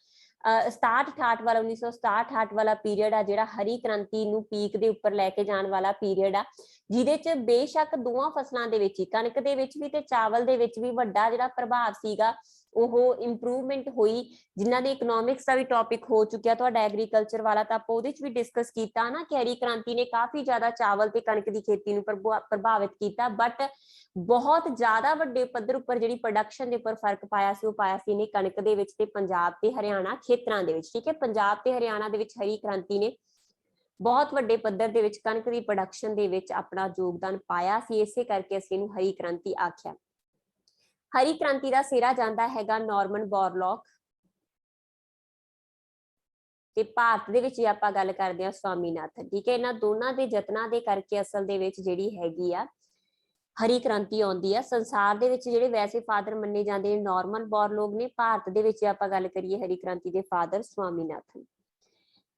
67-68 ਵਾਲਾ 1967-68 ਵਾਲਾ ਪੀਰੀਅਡ ਆ, ਜਿਹੜਾ ਹਰੀ ਕ੍ਰਾਂਤੀ ਨੂੰ ਪੀਕ ਦੇ ਉੱਪਰ ਲੈ ਕੇ ਜਾਣ ਵਾਲਾ ਪੀਰੀਅਡ ਆ। ਜਿਹਦੇ ਚ ਬੇਸ਼ੱਕ ਦੋਵਾਂ ਫਸਲਾਂ ਦੇ ਵਿੱਚ ਹੀ, ਕਣਕ ਦੇ ਵਿੱਚ ਵੀ ਤੇ ਚਾਵਲ ਦੇ ਵਿੱਚ ਵੀ ਵੱਡਾ ਜਿਹੜਾ ਪ੍ਰਭਾਵ ਸੀਗਾ ਉਹ ਇੰਪਰੂਵਮੈਂਟ ਹੋਈ। ਜਿਨ੍ਹਾਂ ਦੇ ਇਕਨੋਮਿਕਸ ਦਾ ਵੀ ਟੌਪਿਕ ਹੋ ਚੁੱਕਿਆ ਤੁਹਾਡਾ ਐਗਰੀਕਲਚਰ ਵਾਲਾ, ਤਾਂ ਆਪਾਂ ਉਹਦੇ ਚ ਵੀ ਡਿਸਕਸ ਕੀਤਾ ਨਾ ਕਿ ਹਰੀ ਕ੍ਰਾਂਤੀ ਨੇ ਕਾਫੀ ਜ਼ਿਆਦਾ ਚਾਵਲ ਤੇ ਕਣਕ ਦੀ ਖੇਤੀ ਨੂੰ ਪ੍ਰਭਾਵਿਤ ਕੀਤਾ, ਬਟ ਬਹੁਤ ਜ਼ਿਆਦਾ ਵੱਡੇ ਪੱਧਰ ਉੱਪਰ ਜਿਹੜੀ ਪ੍ਰੋਡਕਸ਼ਨ ਦੇ ਉੱਪਰ ਫਰਕ ਪਾਇਆ ਸੀ ਉਹ ਪਾਇਆ ਸੀ ਨੇ ਕਣਕ ਦੇ ਵਿੱਚ ਤੇ ਪੰਜਾਬ ਤੇ ਹਰਿਆਣਾ ਖੇਤਰਾਂ ਦੇ ਵਿੱਚ। ਠੀਕ ਹੈ, ਪੰਜਾਬ ਤੇ ਹਰਿਆਣਾ ਦੇ ਵਿੱਚ ਹਰੀ ਕ੍ਰਾਂਤੀ ਨੇ ਬਹੁਤ ਵੱਡੇ ਪੱਧਰ ਦੇ ਵਿੱਚ ਕਣਕ ਦੀ ਪ੍ਰੋਡਕਸ਼ਨ ਦੇ ਵਿੱਚ ਆਪਣਾ ਯੋਗਦਾਨ ਪਾਇਆ ਸੀ, ਇਸੇ ਕਰਕੇ ਅਸੀਂ ਇਹਨੂੰ ਹਰੀ ਕ੍ਰਾਂਤੀ ਆਖਿਆ। ਹਰੀ ਕ੍ਰਾਂਤੀ ਦਾ ਸਿਹਰਾ ਜਾਂਦਾ ਹੈਗਾ ਨਾਰਮਨ ਬੋਰਲੌਗ, ਤੇ ਭਾਰਤ ਦੇ ਵਿੱਚ ਜੇ ਆਪਾਂ ਗੱਲ ਕਰਦੇ ਹਾਂ ਸਵਾਮੀਨਾਥਨ। ਠੀਕ ਹੈ, ਇਹਨਾਂ ਦੋਨਾਂ ਦੇ ਯਤਨਾਂ ਦੇ ਕਰਕੇ ਅਸਲ ਦੇ ਵਿੱਚ ਜਿਹੜੀ ਹੈਗੀ ਆ ਹਰੀ ਕ੍ਰਾਂਤੀ ਆਉਂਦੀ ਆ। ਸੰਸਾਰ ਦੇ ਵਿੱਚ ਜਿਹੜੇ ਵੈਸੇ ਫਾਦਰ ਮੰਨੇ ਜਾਂਦੇ ਨੇ ਨਾਰਮਨ ਬੋਰਲੌਗ ਨੇ, ਭਾਰਤ ਦੇ ਵਿੱਚ ਆਪਾਂ ਗੱਲ ਕਰੀਏ ਹਰੀ ਕ੍ਰਾਂਤੀ ਦੇ ਫਾਦਰ ਸਵਾਮੀਨਾਥਨ।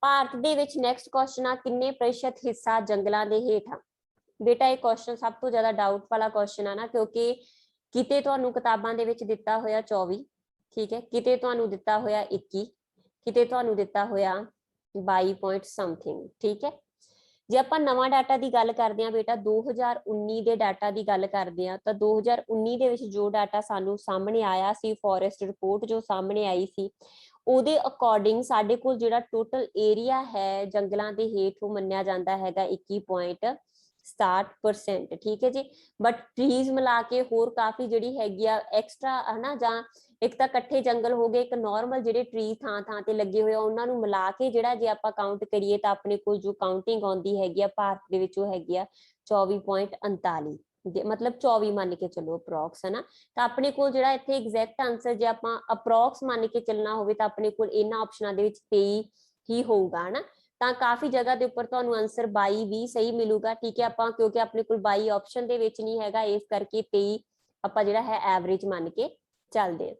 ਭਾਰਤ ਦੇ ਵਿੱਚ ਨੈਕਸਟ ਕੁਐਸਚਨ ਆ, ਕਿੰਨੇ ਪ੍ਰਤੀਸ਼ਤ ਹਿੱਸਾ ਜੰਗਲਾਂ ਦੇ ਹੇਠ ਆ? ਬੇਟਾ ਇਹ ਕੁਐਸਚਨ ਸਭ ਤੋਂ ਜ਼ਿਆਦਾ ਡਾਊਟ ਵਾਲਾ ਕੁਐਸਚਨ ਆ ਨਾ, ਕਿਉਂਕਿ ਕਿਤੇ ਤੁਹਾਨੂੰ ਕਿਤਾਬਾਂ ਦੇ ਵਿੱਚ ਦਿੱਤਾ ਹੋਇਆ 24, ਠੀਕ ਹੈ, ਕਿਤੇ ਤੁਹਾਨੂੰ ਦਿੱਤਾ ਹੋਇਆ 21, ਕਿਤੇ ਤੁਹਾਨੂੰ ਦਿੱਤਾ ਹੋਇਆ 22 ਪੁਆਇੰਟ ਸਮਥਿੰਗ। ਠੀਕ ਹੈ, ਜੇ ਆਪਾਂ ਨਵਾਂ ਡਾਟਾ ਦੀ ਗੱਲ ਕਰਦੇ ਹਾਂ ਬੇਟਾ 2019 ਦੇ ਡਾਟਾ ਦੀ ਗੱਲ ਕਰਦੇ ਹਾਂ, ਤਾਂ 2019 ਦੇ ਵਿੱਚ ਜੋ ਡਾਟਾ ਸਾਨੂੰ ਸਾਹਮਣੇ ਆਇਆ ਸੀ, ਫੋਰੈਸਟ ਰਿਪੋਰਟ ਜੋ ਸਾਹਮਣੇ ਆਈ ਸੀ, ਉਹਦੇ ਅਕੋਰਡਿੰਗ ਸਾਡੇ ਕੋਲ ਜਿਹੜਾ ਟੋਟਲ ਏਰੀਆ ਹੈ ਜੰਗਲਾਂ ਦੇ ਹੇਠ ਉਹ ਮੰਨਿਆ ਜਾਂਦਾ ਹੈਗਾ 21.67%। ਠੀਕ ਹੈ ਜੀ, ਬਟ ਟਰੀਜ਼ ਮਿਲਾ ਕੇ ਹੋਰ ਕਾਫੀ ਜਿਹੜੀ ਹੈਗੀ ਆ ਐਕਸਟਰਾ ਹਨਾ, ਜਾਂ ਇੱਕ ਤਾਂ ਇਕੱਠੇ ਜੰਗਲ ਹੋ ਗਏ, ਇੱਕ ਨਾਰਮਲ ਜਿਹੜੇ ਟਰੀ ਥਾਂ ਥਾਂ ਤੇ ਲੱਗੇ ਹੋਏ ਆ ਉਹਨਾਂ ਨੂੰ ਮਿਲਾ ਕੇ ਜਿਹੜਾ ਜੇ ਆਪਾਂ ਕਾਊਂਟ ਕਰੀਏ ਤਾਂ ਆਪਣੇ ਕੋਲ ਜੋ ਕਾਊਂਟਿੰਗ ਆਉਂਦੀ ਹੈਗੀ ਆ ਭਾਰਤ ਦੇ ਵਿੱਚ ਉਹ ਹੈਗੀ ਆ 24.39, ਮਤਲਬ 24 ਮੰਨ ਕੇ ਚੱਲੋ ਅਪਰੋਕਸ, ਹਨਾ। ਤਾਂ ਆਪਣੇ ਕੋਲ ਜਿਹੜਾ ਇੱਥੇ ਐਗਜ਼ੈਕਟ ਆਂਸਰ ਜੇ ਆਪਾਂ ਅਪਰੋਕਸ ਮੰਨ ਕੇ ਚੱਲਣਾ ਹੋਵੇ ਤਾਂ ਆਪਣੇ ਕੋਲ ਇਹਨਾਂ ਆਪਸ਼ਨਾਂ ਦੇ ਵਿੱਚ 23 ਹੀ ਹੋਊਗਾ, ਹਨਾ। ਤਾਂ ਕਾਫੀ ਜਗ੍ਹਾ ਦੇ ਉੱਪਰ ਤੁਹਾਨੂੰ ਆਂਸਰ 22 ਵੀ ਸਹੀ ਮਿਲੂਗਾ। ਠੀਕ ਹੈ, ਆਪਾਂ ਕਿਉਂਕਿ ਆਪਣੇ ਕੋਲ 22 ਆਪਸ਼ਨ ਦੇ ਵਿੱਚ ਨਹੀਂ ਹੈਗਾ, ਇਸ ਕਰਕੇ 23 ਆਪਾਂ ਜਿਹੜਾ ਹੈ ਐਵਰੇਜ ਮੰਨ ਕੇ ਚੱਲਦੇ ਹਾਂ।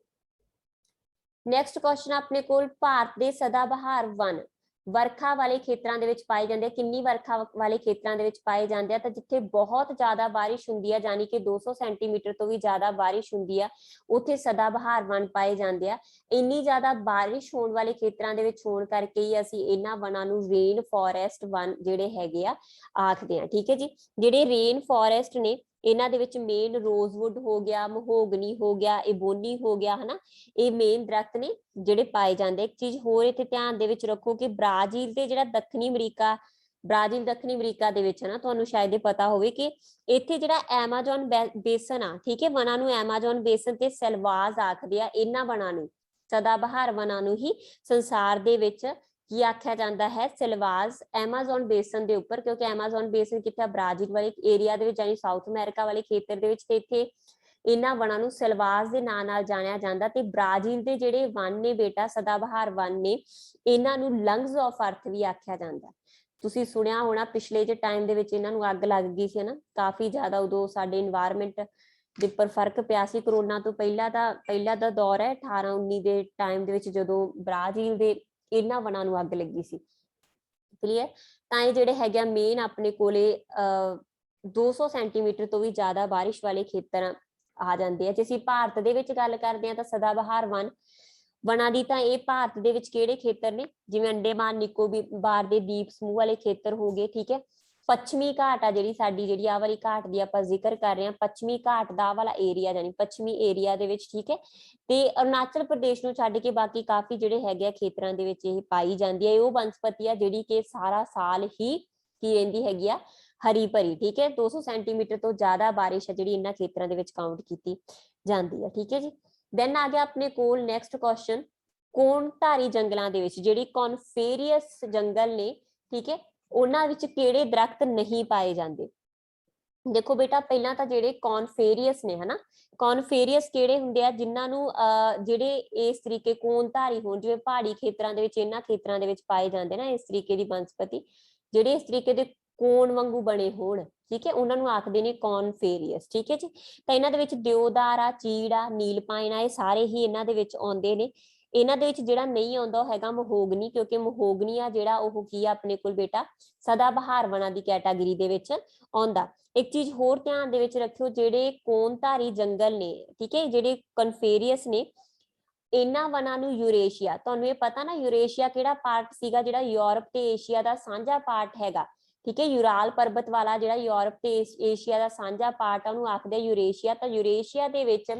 ਨੈਕਸਟ ਕੁਐਸਚਨ ਆਪਣੇ ਕੋਲ, ਭਾਰਤ ਦੇ ਸਦਾਬਹਾਰ ਵਨ ਵਰਖਾ ਵਾਲੇ ਖੇਤਰਾਂ ਦੇ ਵਿੱਚ ਪਾਏ ਜਾਂਦੇ ਆ। ਕਿੰਨੀ ਵਰਖਾ ਵਾਲੇ ਖੇਤਰਾਂ ਦੇ ਵਿੱਚ ਪਾਏ ਜਾਂਦੇ ਆ? ਤਾਂ ਜਿੱਥੇ ਬਹੁਤ ਜ਼ਿਆਦਾ ਬਾਰਿਸ਼ ਹੁੰਦੀ ਆ, ਯਾਨੀ ਕਿ 200 ਸੈਂਟੀਮੀਟਰ ਤੋਂ ਵੀ ਜ਼ਿਆਦਾ ਬਾਰਿਸ਼ ਹੁੰਦੀ ਆ, ਉੱਥੇ ਸਦਾਬਹਾਰ ਵਨ ਪਾਏ ਜਾਂਦੇ ਆ। ਇੰਨੀ ਜ਼ਿਆਦਾ ਬਾਰਿਸ਼ ਹੋਣ ਵਾਲੇ ਖੇਤਰਾਂ ਦੇ ਵਿੱਚ ਹੋਣ ਕਰਕੇ ਹੀ ਅਸੀਂ ਇਹਨਾਂ ਵਨਾਂ ਨੂੰ ਰੇਨ ਫੋਰੈਸਟ ਵਨ ਜਿਹੜੇ ਹੈਗੇ ਆ ਆਖਦੇ ਆ। ਠੀਕ ਹੈ ਜੀ, ਜਿਹੜੇ ਰੇਨ ਫੋਰੈਸਟ ਨੇ ਇਹਨਾਂ ਦੇ ਵਿੱਚ ਮੇਨ ਰੋਜ਼ਵੁੱਡ ਹੋ ਗਿਆ, ਮਹੋਗਨੀ ਹੋ ਗਿਆ, ਇਬੋਨੀ ਹੋ ਗਿਆ, ਹਨਾ, ਇਹ ਮੇਨ ਦਰਖਤ ਨੇ ਜਿਹੜੇ ਪਾਏ ਜਾਂਦੇ। ਇੱਕ ਚੀਜ਼ ਹੋਰ ਇੱਥੇ ਧਿਆਨ ਦੇ ਵਿੱਚ ਰੱਖੋ ਕਿ ਬ੍ਰਾਜ਼ੀਲ ਤੇ ਜਿਹੜਾ ਦੱਖਣੀ ਅਮਰੀਕਾ, ਬ੍ਰਾਜ਼ੀਲ ਦੱਖਣੀ ਅਮਰੀਕਾ ਦੇ ਵਿੱਚ ਨਾ, ਤੁਹਾਨੂੰ ਸ਼ਾਇਦ ਇਹ ਪਤਾ ਹੋਵੇ ਕਿ ਇੱਥੇ ਜਿਹੜਾ ਐਮਾਜ਼ੋਨ ਬੇਸਨ ਆ, ਠੀਕ ਹੈ, ਵਨਾਂ ਨੂੰ ਐਮਾਜ਼ੋਨ ਬੇਸਨ ਤੇ ਸੈਲਵਾਜ਼ ਆਖਦੇ ਆ। ਇਹਨਾਂ ਵਨਾਂ ਨੂੰ, ਸਦਾਬਹਾਰ ਵਨਾਂ ਨੂੰ ਹੀ ਸੰਸਾਰ ਦੇ ਵਿੱਚ ਕੀ ਆਖਿਆ ਜਾਂਦਾ ਹੈ? ਸੈਲਵਾਜ਼, ਐਮਾਜ਼ੋਨ ਬੇਸਨ ਦੇ ਉੱਪਰ, ਕਿਉਂਕਿ ਐਮਾਜ਼ੋਨ ਬੇਸਨ ਕਿੱਥੇ? ਬ੍ਰਾਜ਼ੀਲ ਵਾਲੇ ਏਰੀਆ ਦੇ ਵਿੱਚ, ਯਾਨੀ ਸਾਊਥ ਅਮਰੀਕਾ ਵਾਲੇ ਖੇਤਰ ਦੇ ਵਿੱਚ, ਤੇ ਇੱਥੇ ਇਹਨਾਂ ਵਨਾਂ ਨੂੰ ਸੈਲਵਾਜ਼ ਦੇ ਨਾਂ ਨਾਲ ਜਾਣਿਆ ਜਾਂਦਾ। ਤੇ ਬ੍ਰਾਜ਼ੀਲ ਦੇ ਜਿਹੜੇ ਵਨ ਨੇ ਬੇਟਾ, ਸਦਾਬਹਾਰ ਵਨ ਨੇ, ਇਹਨਾਂ ਨੂੰ ਲੰਗਸ ਆਫ ਅਰਥ ਵੀ ਆਖਿਆ ਜਾਂਦਾ। ਤੁਸੀਂ ਸੁਣਿਆ ਹੋਣਾ ਪਿਛਲੇ ਜੇ ਟਾਈਮ ਦੇ ਵਿੱਚ ਇਹਨਾਂ ਨੂੰ ਅੱਗ ਲੱਗ ਗਈ ਸੀ ਨਾ, ਕਾਫੀ ਜ਼ਿਆਦਾ, ਉਦੋਂ ਸਾਡੇ এনवायरमेंट ਦੇ ਉੱਪਰ ਫਰਕ ਪਿਆ ਸੀ। ਕਰੋਨਾ ਤੋਂ ਪਹਿਲਾ ਦਾ ਦੌਰ ਹੈ 18-19 ਦੇ ਟਾਈਮ ਦੇ ਵਿੱਚ, ਜਦੋਂ ਬ੍ਰਾਜ਼ੀਲ ਦੇ ਇਹਨਾਂ ਵਨਾਂ ਨੂੰ ਅੱਗ ਲੱਗੀ ਸੀ। ਕਲੀਅਰ? ਤਾਂ ਇਹ ਜਿਹੜੇ ਹੈਗੇ ਆ ਮੇਨ ਆਪਣੇ ਕੋਲੇ 200 ਸੈਂਟੀਮੀਟਰ ਤੋਂ ਵੀ ਜ਼ਿਆਦਾ ਬਾਰਿਸ਼ ਵਾਲੇ ਖੇਤਰ ਆ ਜਾਂਦੇ ਆ। ਜੇ ਅਸੀਂ ਭਾਰਤ ਦੇ ਵਿੱਚ ਗੱਲ ਕਰਦੇ ਹਾਂ ਤਾਂ ਸਦਾਬਹਾਰ ਵਨਾਂ ਦੀ ਤਾਂ ਇਹ ਭਾਰਤ ਦੇ ਵਿੱਚ ਕਿਹੜੇ ਖੇਤਰ ਨੇ? ਜਿਵੇਂ ਅੰਡੇਮਾਨ ਨਿਕੋਬਾਰ ਦੇ ਦੀਪ ਸਮੂਹ ਵਾਲੇ ਖੇਤਰ ਹੋ ਗਏ। ਠੀਕ ਹੈ, ਪੱਛਮੀ ਘਾਟ ਆ ਜਿਹੜੀ ਸਾਡੀ, ਜਿਹੜੀ ਆਹ ਵਾਲੀ ਘਾਟ ਦੀ ਆਪਾਂ ਜ਼ਿਕਰ ਕਰ ਰਹੇ ਹਾਂ, ਪੱਛਮੀ ਘਾਟ ਦਾ ਵਾਲਾ ਏਰੀਆ, ਯਾਨੀ ਪੱਛਮੀ ਏਰੀਆ ਦੇ ਵਿੱਚ। ਠੀਕ ਹੈ, ਤੇ ਅਰੁਣਾਚਲ ਪ੍ਰਦੇਸ਼ ਨੂੰ ਛੱਡ ਕੇ ਬਾਕੀ ਕਾਫੀ ਜਿਹੜੇ ਹੈਗੇ ਆ ਖੇਤਰਾਂ ਦੇ ਵਿੱਚ ਇਹ ਪਾਈ ਜਾਂਦੀ ਹੈ। ਇਹ ਉਹ ਬਨਸਪਤੀ ਆ ਜਿਹੜੀ ਕਿ ਸਾਰਾ ਸਾਲ ਹੀ ਕੀ ਰਹਿੰਦੀ ਹੈਗੀ ਆ? ਹਰੀ ਭਰੀ। ਠੀਕ ਹੈ, 200 ਸੈਂਟੀਮੀਟਰ ਤੋਂ ਜ਼ਿਆਦਾ ਬਾਰਿਸ਼ ਹੈ ਜਿਹੜੀ ਇਹਨਾਂ ਖੇਤਰਾਂ ਦੇ ਵਿੱਚ ਕਾਊਂਟ ਕੀਤੀ ਜਾਂਦੀ ਹੈ। ਠੀਕ ਹੈ ਜੀ, ਦੈਨ ਆ ਗਿਆ ਆਪਣੇ ਕੋਲ ਨੈਕਸਟ ਕੁਐਸਚਨ, ਕੋਣਧਾਰੀ ਜੰਗਲਾਂ ਦੇ ਵਿੱਚ ਜਿਹੜੀ ਕੌਨਫੇਰੀਅਸ ਜੰਗਲ ਨੇ, ਠੀਕ ਹੈ, ਉਹਨਾਂ ਵਿੱਚ ਕਿਹੜੇ ਦਰਖਤ ਨਹੀਂ ਪਾਏ ਜਾਂਦੇ? ਦੇਖੋ ਬੇਟਾ, ਪਹਿਲਾਂ ਤਾਂ ਜਿਹੜੇ ਕੌਨਫੇਰੀਅਸ ਨੇ, ਹਨਾ, ਕੌਨਫੇਰੀਅਸ ਕਿਹੜੇ ਹੁੰਦੇ ਆ? ਜਿਨ੍ਹਾਂ ਨੂੰ ਜਿਹੜੇ ਇਸ ਤਰੀਕੇ ਕੋਣਧਾਰੀ ਹੋਣ, ਜਿਵੇਂ ਪਹਾੜੀ ਖੇਤਰਾਂ ਦੇ ਵਿੱਚ, ਇਹਨਾਂ ਖੇਤਰਾਂ ਦੇ ਵਿੱਚ ਪਾਏ ਜਾਂਦੇ ਨਾ ਇਸ ਤਰੀਕੇ ਦੀ ਬਨਸਪਤੀ, ਜਿਹੜੇ ਇਸ ਤਰੀਕੇ ਦੇ ਕੋਣ ਵਾਂਗੂ ਬਣੇ ਹੋਣ, ਠੀਕ ਹੈ, ਉਹਨਾਂ ਨੂੰ ਆਖਦੇ ਨੇ ਕੌਨਫੇਰੀਅਸ। ਠੀਕ ਹੈ ਜੀ, ਤਾਂ ਇਹਨਾਂ ਦੇ ਵਿੱਚ ਦਿਓਦਾਰ ਆ, ਚੀੜ ਆ, ਨੀਲ ਪਾਈਨ ਆ, ਇਹ ਸਾਰੇ ਹੀ ਇਹਨਾਂ ਦੇ ਵਿੱਚ ਆਉਂਦੇ ਨੇ। ਇਹਨਾਂ ਦੇ ਵਿੱਚ ਜਿਹੜਾ ਨਹੀਂ ਆਉਂਦਾ ਉਹ ਹੈਗਾ ਮਹੋਗਨੀ, ਕਿਉਂਕਿ ਮਹੋਗਨੀ ਆ ਜਿਹੜਾ ਉਹ ਕੀ ਆ ਆਪਣੇ ਕੋਲ ਬੇਟਾ? ਸਦਾਬਹਾਰ ਵਨਾਂ ਦੀ ਕੈਟਾਗਰੀ ਦੇ ਵਿੱਚ ਆਉਂਦਾ। ਇੱਕ ਚੀਜ਼ ਹੋਰ ਧਿਆਨ ਦੇ ਵਿੱਚ ਰੱਖਿਓ, ਜਿਹੜੇ ਕੋਣਧਾਰੀ ਜੰਗਲ ਨੇ, ਠੀਕ ਹੈ, ਜਿਹੜੇ ਕਨਫੇਰੀਅਸ ਨੇ, ਇਹਨਾਂ ਵਨਾਂ ਨੂੰ ਯੂਰੇਸ਼ੀਆ, ਤੁਹਾਨੂੰ ਇਹ ਪਤਾ ਨਾ ਯੂਰੇਸ਼ੀਆ ਕਿਹੜਾ ਪਾਰਟ ਸੀਗਾ ਜਿਹੜਾ ਯੂਰਪ ਤੇ ਏਸ਼ੀਆ ਦਾ ਸਾਂਝਾ ਪਾਰਟ ਹੈਗਾ? ठीक है। यूराल परबत वाला जिहड़ा यूरोप ते एशिया का सांझा पार्ट है उहनूं आखदे यूरेशिया। तो यूरेशिया दे विच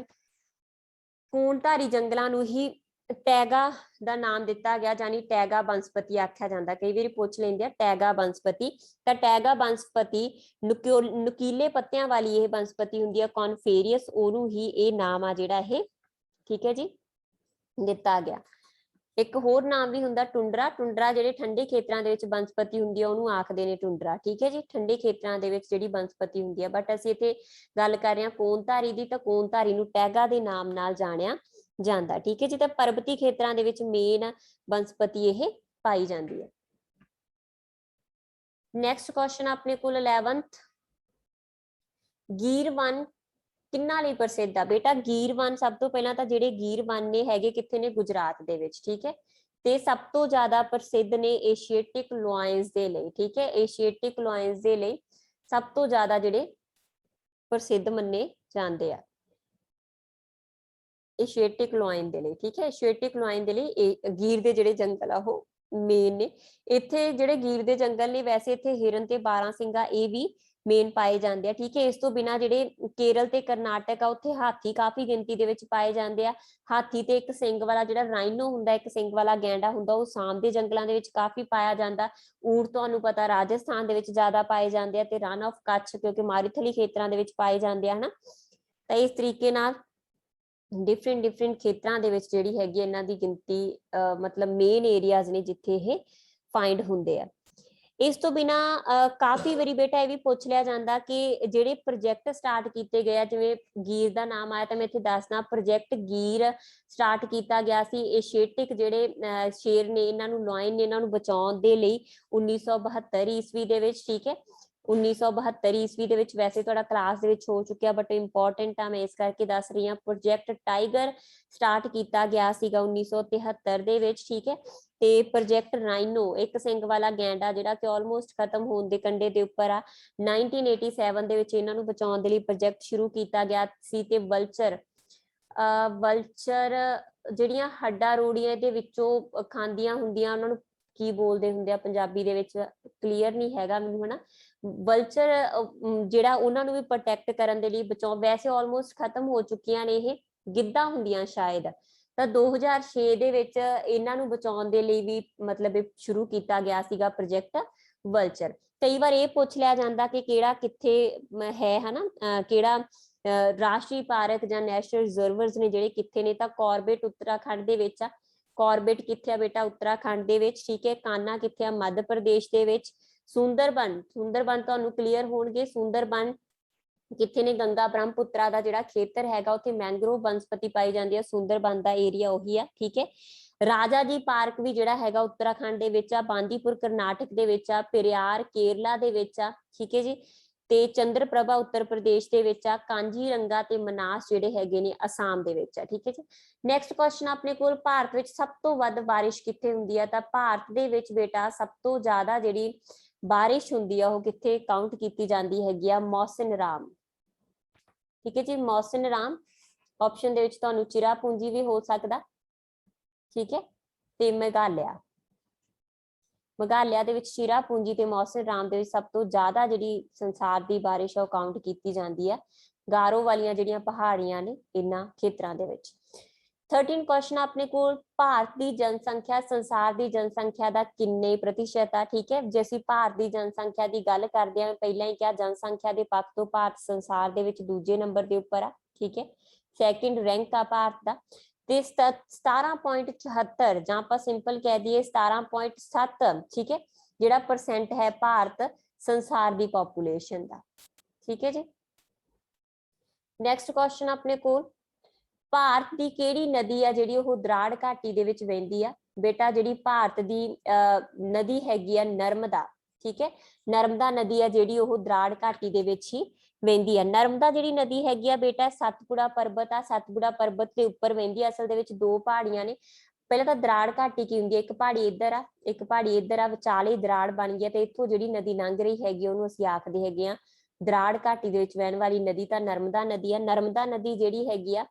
कोणधारी जंगलों नूं ही टैगा का नाम दिता गया, यानी टैगा बनस्पति आख्या जाता। कई बार पूछ लेंगे टैगा बनस्पति। तो टैगा बनस्पति नुकीले पत्तियां वाली यह बनस्पति हुंदी है कॉन्फेरियस, ओनू ही ये नाम आ जिहड़ा है, ठीक है जी, दिता गया। एक होर नाम भी हुंदा टुंडरा। टुंडरा जिहड़े ठंडे खेतरां दे विच बनस्पति हुंदी है उहनूं आखदे ने टुंडरा, ठीक है जी, ठंडे खेतरां दे विच जिहड़ी बनस्पति हुंदी है। बट असीं इत्थे गल कर रहे हां कोणधारी दी, तां कोणधारी नूं टैगा दे नाम नाल जाणिया जांदा, ठीक है जी। तां पर्वती खेतरां दे विच मेन बनस्पति यह पाई जांदी है। नैक्सट क्वेश्चन अपने कोल 11th, गीर वन किन्ना लई प्रसिद्ध है? बेटा गीर वन सब तो पहला तो जिहड़े गीर वन ने हैगे कित्थे ने? गुजरात दे विच, ठीक है। ते सब तो ज्यादा प्रसिद्ध ने एशिएटिक लॉयंस दे लई, ठीक है, एशिएटिक लॉयंस दे लई सब तो ज्यादा जिहड़े प्रसिद्ध मन्ने जांदे आ एशिएटिक लॉयन दे लई, ठीक है। एशिएटिक लॉयन दे लई गीर दे जिहड़े जंगल आ वो मेन ने। इत्थे जिहड़े गीर दे जंगल ने वैसे इत्थे हिरन ते बारासिंगा ये भी मेन पाए जाते हैं, ठीक है। इस तो बिना जिहड़े केरल ते कर्नाटक आ उत्थे हाथी काफी गिनती दे विच पाए जाते हैं। हाथी ते एक सिंग वाला जिहड़ा राइनो हुंदा, एक सिंग वाला गैंडा हुंदा, वो साम दे जंगलां दे विच काफी पाया जाता। ऊंट तुहानूं पता राजस्थान दे विच ज्यादा पाए जाते हैं, ते रन ऑफ कच्छ क्योंकि मारूथली खेतरां दे विच पाए जाते हैं, है ना। तो इस तरीके नाल डिफरेंट डिफरेंट खेतरां दे विच जिहड़ी हैगी इन्हां दी गिनती मतलब मेन एरियाज ने जिथे ये फाइंड हुंदे आ। इस तो बिना काफी बारी बेटा ये भी पूछ लिया जाता कि जिहड़े प्रोजैक्ट स्टार्ट किए गए, जिवें गीर का नाम आया तो मैं इत्थे दसना प्रोजैक्ट गीर स्टार्ट किया गया सी एशिएटिक जिहड़े शेर ने इन्हां नूं लॉयन ने इन्हां नूं बचाउण दे लई 1972 ईस्वी दे विच, ठीक है। 1972 ईस्वी दे विच वैसे थोड़ा क्लास दे विच हो चुकिया बट इंपॉर्टेंट आ मैं इस करके दस रही हूं। प्रोजैक्ट टाइगर स्टार्ट किया गया सीगा 1973 दे विच, ठीक है। ते प्रोजैक्ट राइनो एक सिंग वाला गैंडा जिहड़ा कि ऑलमोस्ट खत्म होने दे कंढे दे उपर आ 1987 दे विच इन्हां नूं बचाउण दे लई प्रोजैक्ट शुरू किया गया सी। ते वल्चर वल्चर ਜਿਹੜੀਆਂ हड्डा रोड़ियां दे विचों खांदियां हुंदियां उन्हां नूं की बोलदे हुंदे आ पंजाबी दे विच क्लीयर नहीं हैगा मैनूं, है ना। वल्चर जिहड़ा उन्हां नूं भी प्रोटैक्ट करन दे लई बचाओ, वैसे ऑलमोस्ट खत्म हो चुकियां ने ये गिद्धा हुंदियां शायद। ਤਾਂ 2006 ਦੇ ਵਿੱਚ ਇਹਨਾਂ ਨੂੰ ਬਚਾਉਣ ਦੇ ਲਈ ਵੀ ਮਤਲਬ ਸ਼ੁਰੂ ਕੀਤਾ ਗਿਆ ਸੀਗਾ ਪ੍ਰੋਜੈਕਟ ਵਲਚਰ। ਕਈ ਵਾਰ ਇਹ ਪੁੱਛ ਲਿਆ ਜਾਂਦਾ ਕਿ ਕਿਹੜਾ ਕਿੱਥੇ ਹੈ ਹਨਾ, ਕਿਹੜਾ ਰਾਸ਼ਟਰੀ ਪਾਰਕ ਜਾਂ ਨੈਸ਼ਨਲ ਰਿਜ਼ਰਵਰਸ ਨੇ ਜਿਹੜੇ ਕਿੱਥੇ ਨੇ, ਤਾਂ ਕਾਰਬੇਟ ਉੱਤਰਾਖੰਡ ਦੇ ਵਿੱਚ ਆ। ਕਾਰਬੇਟ ਕਿੱਥੇ ਆ ਬੇਟਾ? ਉੱਤਰਾਖੰਡ ਦੇ ਵਿੱਚ, ਠੀਕ ਹੈ। ਕਾਨਾ ਕਿੱਥੇ ਆ? ਮੱਧ ਪ੍ਰਦੇਸ਼ ਦੇ ਵਿੱਚ। ਸੁੰਦਰਬਨ ਤੁਹਾਨੂੰ ਕਲੀਅਰ ਹੋਣਗੇ। ਸੁੰਦਰਬਨ किथे ने? गंगा ब्रह्मपुत्रा का जिहड़ा खेतर हैगा उत्थे मैंग्रोव बनस्पति पाई जाती है। सुंदरबन का एरिया उही है, ठीक है। राजा जी पार्क भी जिहड़ा हैगा उत्तराखंड दे विच आ, बांदीपुर कर्नाटक दे विच आ, पेरियार केरला दे विच आ, ठीक है जी। ते चंद्रप्रभा उत्तर प्रदेश दे विच आ, कांजीरंगा ते मनास जिहड़े हैगे ने असम दे विच आ, ठीक है जी। नैक्सट क्वेश्चन अपने कोल भारत विच सब तो वध बारिश किथे हुंदी है? तां भारत दे विच बेटा सब तो ज्यादा जिहड़ी बारिश हुंदी है ओह किथे काउंट कीती जांदी हैगी आ? मौसिन राम, ठीक है जी। मौसिन राम ऑप्शन दे विच तुहानूं चिरापूंजी भी हो सकदा, ठीक है। ते मेघालय दे विच चिरापूंजी ते मौसिन राम दे विच सब तो ज्यादा जिहड़ी संसार दी बारिश है काउंट कीती जांदी है गारो वालियां जिहड़ियां पहाड़ियां ने इन्हां खेतरां दे विच। 13 क्वेश्चन अपने को भारत की जनसंख्या संसार की जनसंख्या का किन्ने प्रतिशत है, ठीक है। जे असीं भारत की जनसंख्या की गल करते हैं, पहला ही क्या जनसंख्या के पक्ष तो भारत संसार दे विच दूजे नंबर के उपर आ, ठीक है। सैकेंड रैंक आ भारत का। ते 17.74 जां आपां सिंपल कह दिए 17.7, ठीक है, जिहड़ा परसेंट है भारत संसार की पॉपुलेशन का, ठीक है जी। नैक्सट क्वेश्चन अपने को भारत की केड़ी नदी है जिहड़ी ओह द्राड़ घाटी दे विच वहंदी आ? बेटा जिहड़ी भारत की नदी हैगी आ नर्मदा, ठीक है। नर्मदा नदी है जिहड़ी ओह द्राड़ घाटी दे विच ही वहंदी है। नर्मदा जिहड़ी नदी हैगी आ बेटा सतपुड़ा पर्बत आ, सतपुड़ा पर्बत के उपर वहंदी है। असल दे विच दो पहाड़ियां ने। पहले तो द्राड़ घाटी की हुंदी है, एक पहाड़ी इधर आ एक पहाड़ी इधर आ, विचाले द्राड़ बन गई है। ते इत्थों जिहड़ी नदी लंघ रही हैगी ओहनूं असीं आखदे हैगे आ द्राड़ घाटी दे विच वहण वाली नदी तां नर्मदा नदी है। नर्मदा नदी जिहड़ी हैगी आ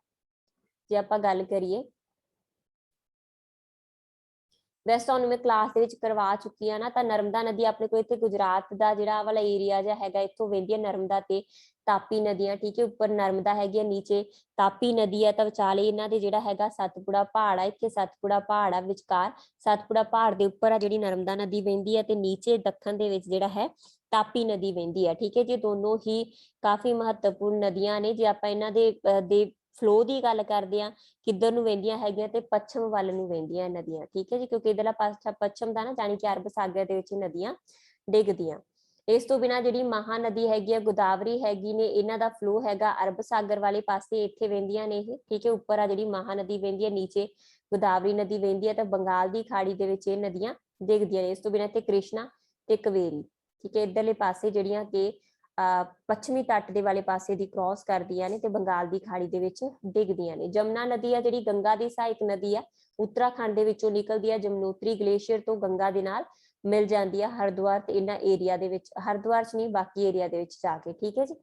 जे आपां गल करिए ਵੈਸੇ ਤੁਹਾਨੂੰ ਮੈਂ ਕਲਾਸ ਦੇ ਵਿੱਚ ਕਰਵਾ ਚੁੱਕੀ ਆ ਨਾ, ਤਾਂ ਨਰਮਦਾ ਨਦੀ ਆਪਣੇ ਕੋਲ ਇੱਥੇ ਗੁਜਰਾਤ ਦਾ ਜਿਹੜਾ ਵਾਲਾ ਏਰੀਆ ਜਿਹਾ ਹੈਗਾ, ਇੱਥੋਂ ਵਹਿੰਦੀ ਹੈ ਨਰਮਦਾ ਤੇ ਤਾਪੀ ਨਦੀਆਂ, ਠੀਕ ਹੈ। ਉੱਪਰ ਨਰਮਦਾ ਹੈਗੀ ਆ, ਨੀਚੇ ਤਾਪੀ ਨਦੀ ਹੈ, ਤਾਂ ਵਿਚਾਲੇ ਇਹਨਾਂ ਦੇ ਜਿਹੜਾ ਹੈਗਾ ਸਤਪੁੜਾ ਪਹਾੜ ਆ, ਇੱਥੇ ਸਤਪੁੜਾ ਪਹਾੜ ਆ ਵਿਚਕਾਰ, ਸਤਪੁੜਾ ਪਹਾੜ ਦੇ ਉੱਪਰ ਆ ਜਿਹੜੀ ਨਰਮਦਾ ਨਦੀ ਵਹਿੰਦੀ ਹੈ, ਤੇ ਨੀਚੇ ਦੱਖਣ ਦੇ ਵਿੱਚ ਜਿਹੜਾ ਹੈ ਤਾਪੀ ਨਦੀ ਵਹਿੰਦੀ ਹੈ, ਠੀਕ ਹੈ ਜੀ। ਦੋਨੋਂ ਹੀ ਕਾਫੀ ਮਹੱਤਵਪੂਰਨ ਨਦੀਆਂ ਨੇ। ਜੇ ਆਪਾਂ ਇਹਨਾਂ ਦੇ ਫਲੋ ਦੀ ਗੱਲ ਕਰਦੇ ਆ, ਕਿੱਧਰ ਨੂੰ ਵਹਿੰਦੀਆਂ ਹੈਗੀਆਂ, ਤੇ ਪੱਛਮ ਵੱਲ ਨੂੰ ਵਹਿੰਦੀਆਂ ਨਦੀਆਂ, ਠੀਕ ਹੈ ਜੀ, ਕਿਉਂਕਿ ਇਧਰਲਾ ਪਾਸਾ ਪੱਛਮ ਦਾ ਨਾ, ਜਾਣੀ ਕਿ ਅਰਬ ਸਾਗਰ ਦੇ ਵਿੱਚ ਨਦੀਆਂ ਡਿੱਗਦੀਆਂ। ਇਸ ਤੋਂ ਬਿਨਾਂ ਜਿਹੜੀ ਮਹਾਨਦੀ ਹੈਗੀ ਆ ਗੋਦਾਵਰੀ ਹੈਗੀ ਨੇ, ਇਹਨਾਂ ਦਾ ਫਲੋ ਹੈਗਾ ਅਰਬ ਸਾਗਰ ਵਾਲੇ ਪਾਸੇ, ਇੱਥੇ ਵਹਿੰਦੀਆਂ ਨੇ ਇਹ, ਠੀਕ ਹੈ। ਉੱਪਰ ਆ ਜਿਹੜੀ ਮਹਾਨਦੀ ਵਹਿੰਦੀ ਹੈ, ਨੀਚੇ ਗੋਦਾਵਰੀ ਨਦੀ ਵਹਿੰਦੀ ਹੈ, ਤਾਂ ਬੰਗਾਲ ਦੀ ਖਾੜੀ ਦੇ ਵਿੱਚ ਇਹ ਨਦੀਆਂ ਡਿੱਗਦੀਆਂ ਨੇ। ਇਸ ਤੋਂ ਬਿਨਾਂ ਇੱਥੇ ਕ੍ਰਿਸ਼ਨਾ ਤੇ ਕਾਵੇਰੀ, ਠੀਕ ਹੈ, ਇਧਰਲੇ ਪਾਸੇ ਜਿਹੜੀਆਂ ਕਿ ਪੱਛਮੀ ਤੱਟ ਦੇ ਵਾਲੇ ਪਾਸੇ ਦੀ ਕ੍ਰਾਸ ਕਰਦੀਆਂ ਨੇ, ਤੇ ਬੰਗਾਲ ਦੀ ਖਾੜੀ ਦੇ ਵਿੱਚ ਡਿੱਗਦੀਆਂ ਨੇ। ਜਮਨਾ ਨਦੀ ਆ ਜਿਹੜੀ ਗੰਗਾ ਦੀ ਸਹਾਇਕ ਨਦੀ ਆ, ਉੱਤਰਾਖੰਡ ਦੇ ਵਿੱਚੋਂ ਨਿਕਲਦੀ ਆ, ਜਮਨੋਤਰੀ ਗਲੇਸ਼ੀਅਰ ਤੋਂ ਗੰਗਾ ਦੇ ਨਾਲ ਮਿਲ ਜਾਂਦੀ ਆ ਹਰਿਦੁਆਰ ਤੇ ਇਹਨਾਂ ਏਰੀਆ ਦੇ ਵਿੱਚ, ਹਰਿਦੁਆਰ ਚ ਨਹੀਂ ਬਾਕੀ ਏਰੀਆ ਦੇ ਵਿੱਚ ਜਾ ਕੇ, ਠੀਕ ਹੈ ਜੀ।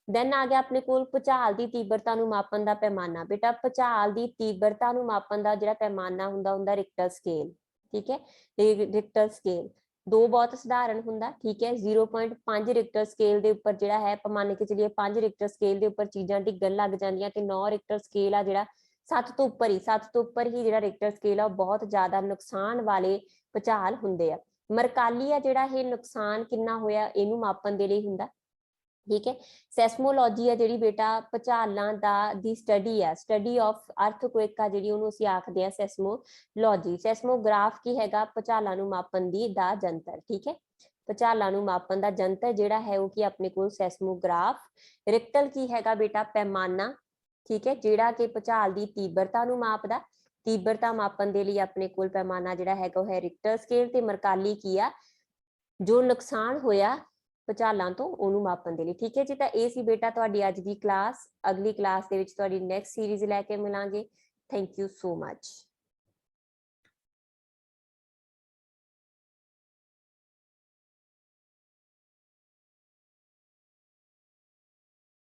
ਦੈਨ ਆ ਗਿਆ ਆਪਣੇ ਕੋਲ ਭੂਚਾਲ ਦੀ ਤੀਬਰਤਾ ਨੂੰ ਮਾਪਣ ਦਾ ਪੈਮਾਨਾ। ਬੇਟਾ ਭੂਚਾਲ ਦੀ ਤੀਬਰਤਾ ਨੂੰ ਮਾਪਣ ਦਾ ਜਿਹੜਾ ਪੈਮਾਨਾ ਹੁੰਦਾ ਰਿਕਟਰ ਸਕੇਲ, ਠੀਕ ਹੈ। ਰਿਕਟਰ ਸਕੇਲ ਦੋ ਬਹੁਤ ਸਧਾਰਨ ਹੁੰਦਾ, ਠੀਕ ਹੈ। 0.5 ਰਿਕਟਰ ਸਕੇਲ ਦੇ ਉੱਪਰ ਜਿਹੜਾ ਹੈ, ਆਪਾਂ ਮੰਨ ਕੇ ਚੱਲੀਏ 5 ਰਿਕਟਰ ਸਕੇਲ ਦੇ ਉੱਪਰ ਚੀਜ਼ਾਂ ਡਿੱਗਣ ਲੱਗ ਜਾਂਦੀਆਂ, ਤੇ 9 ਰਿਕਟਰ ਸਕੇਲ ਆ ਜਿਹੜਾ 7 ਤੋਂ ਉੱਪਰ ਹੀ ਜਿਹੜਾ ਰਿਕਟਰ ਸਕੇਲ ਆ, ਉਹ ਬਹੁਤ ਜ਼ਿਆਦਾ ਨੁਕਸਾਨ ਵਾਲੇ ਭੂਚਾਲ ਹੁੰਦੇ ਆ। ਮਰਕਾਲੀ ਆ ਜਿਹੜਾ ਇਹ ਨੁਕਸਾਨ ਕਿੰਨਾ ਹੋਇਆ ਇਹਨੂੰ ਮਾਪਣ ਦੇ ਲਈ ਹੁੰਦਾ, ਠੀਕ ਹੈ। ਸੈਸਮੋਲੋਜੀ ਆ ਜਿਹੜੀ ਬੇਟਾ ਭੂਚਾਲਾਂ ਦੀ ਸਟੱਡੀ ਆ, ਸਟੱਡੀ ਆਫ ਅਰਥਕੁਇਕ ਆ ਜਿਹੜੀ, ਉਹਨੂੰ ਅਸੀਂ ਆਖਦੇ ਆ ਸੈਸਮੋਲੋਜੀ। ਸੈਸਮੋਗ੍ਰਾਫ ਕੀ ਹੈਗਾ, ਭੂਚਾਲਾਂ ਨੂੰ ਮਾਪਣ ਦਾ ਜੰਤਰ, ਠੀਕ ਹੈ। ਭੂਚਾਲਾਂ ਨੂੰ ਮਾਪਣ ਦਾ ਜੰਤਰ ਜਿਹੜਾ ਹੈ ਉਹ ਕੀ ਆਪਣੇ ਕੋਲ ਸੈਸਮੋਗ੍ਰਾਫ। ਰਿਕਟਲ ਕੀ ਹੈਗਾ ਬੇਟਾ, ਪੈਮਾਨਾ, ਠੀਕ ਹੈ, ਜਿਹੜਾ ਕਿ ਭੂਚਾਲ ਦੀ ਤੀਬਰਤਾ ਨੂੰ ਮਾਪਦਾ। ਤੀਬਰਤਾ ਮਾਪਣ ਦੇ ਲਈ ਆਪਣੇ ਕੋਲ ਪੈਮਾਨਾ ਜਿਹੜਾ ਹੈਗਾ ਉਹ ਹੈ ਰਿਕਟਰ ਸਕੇਲ। ਤੇ ਮਰਕਾਲੀ ਕੀ ਆ, ਜੋ ਨੁਕਸਾਨ ਹੋਇਆ ਭੂਚਾਲਾਂ ਤੋਂ ਉਹਨੂੰ ਮਾਪਣ ਦੇ ਲਈ, ਠੀਕ ਹੈ ਜੀ। ਤਾਂ ਇਹ ਸੀ ਬੇਟਾ ਤੁਹਾਡੀ ਅੱਜ ਦੀ ਕਲਾਸ। ਅਗਲੀ ਕਲਾਸ ਦੇ ਵਿੱਚ ਤੁਹਾਡੀ ਨੈਕਸਟ ਸੀਰੀਜ਼ ਲੈ ਕੇ ਮਿਲਾਂਗੇ। Thank you so much.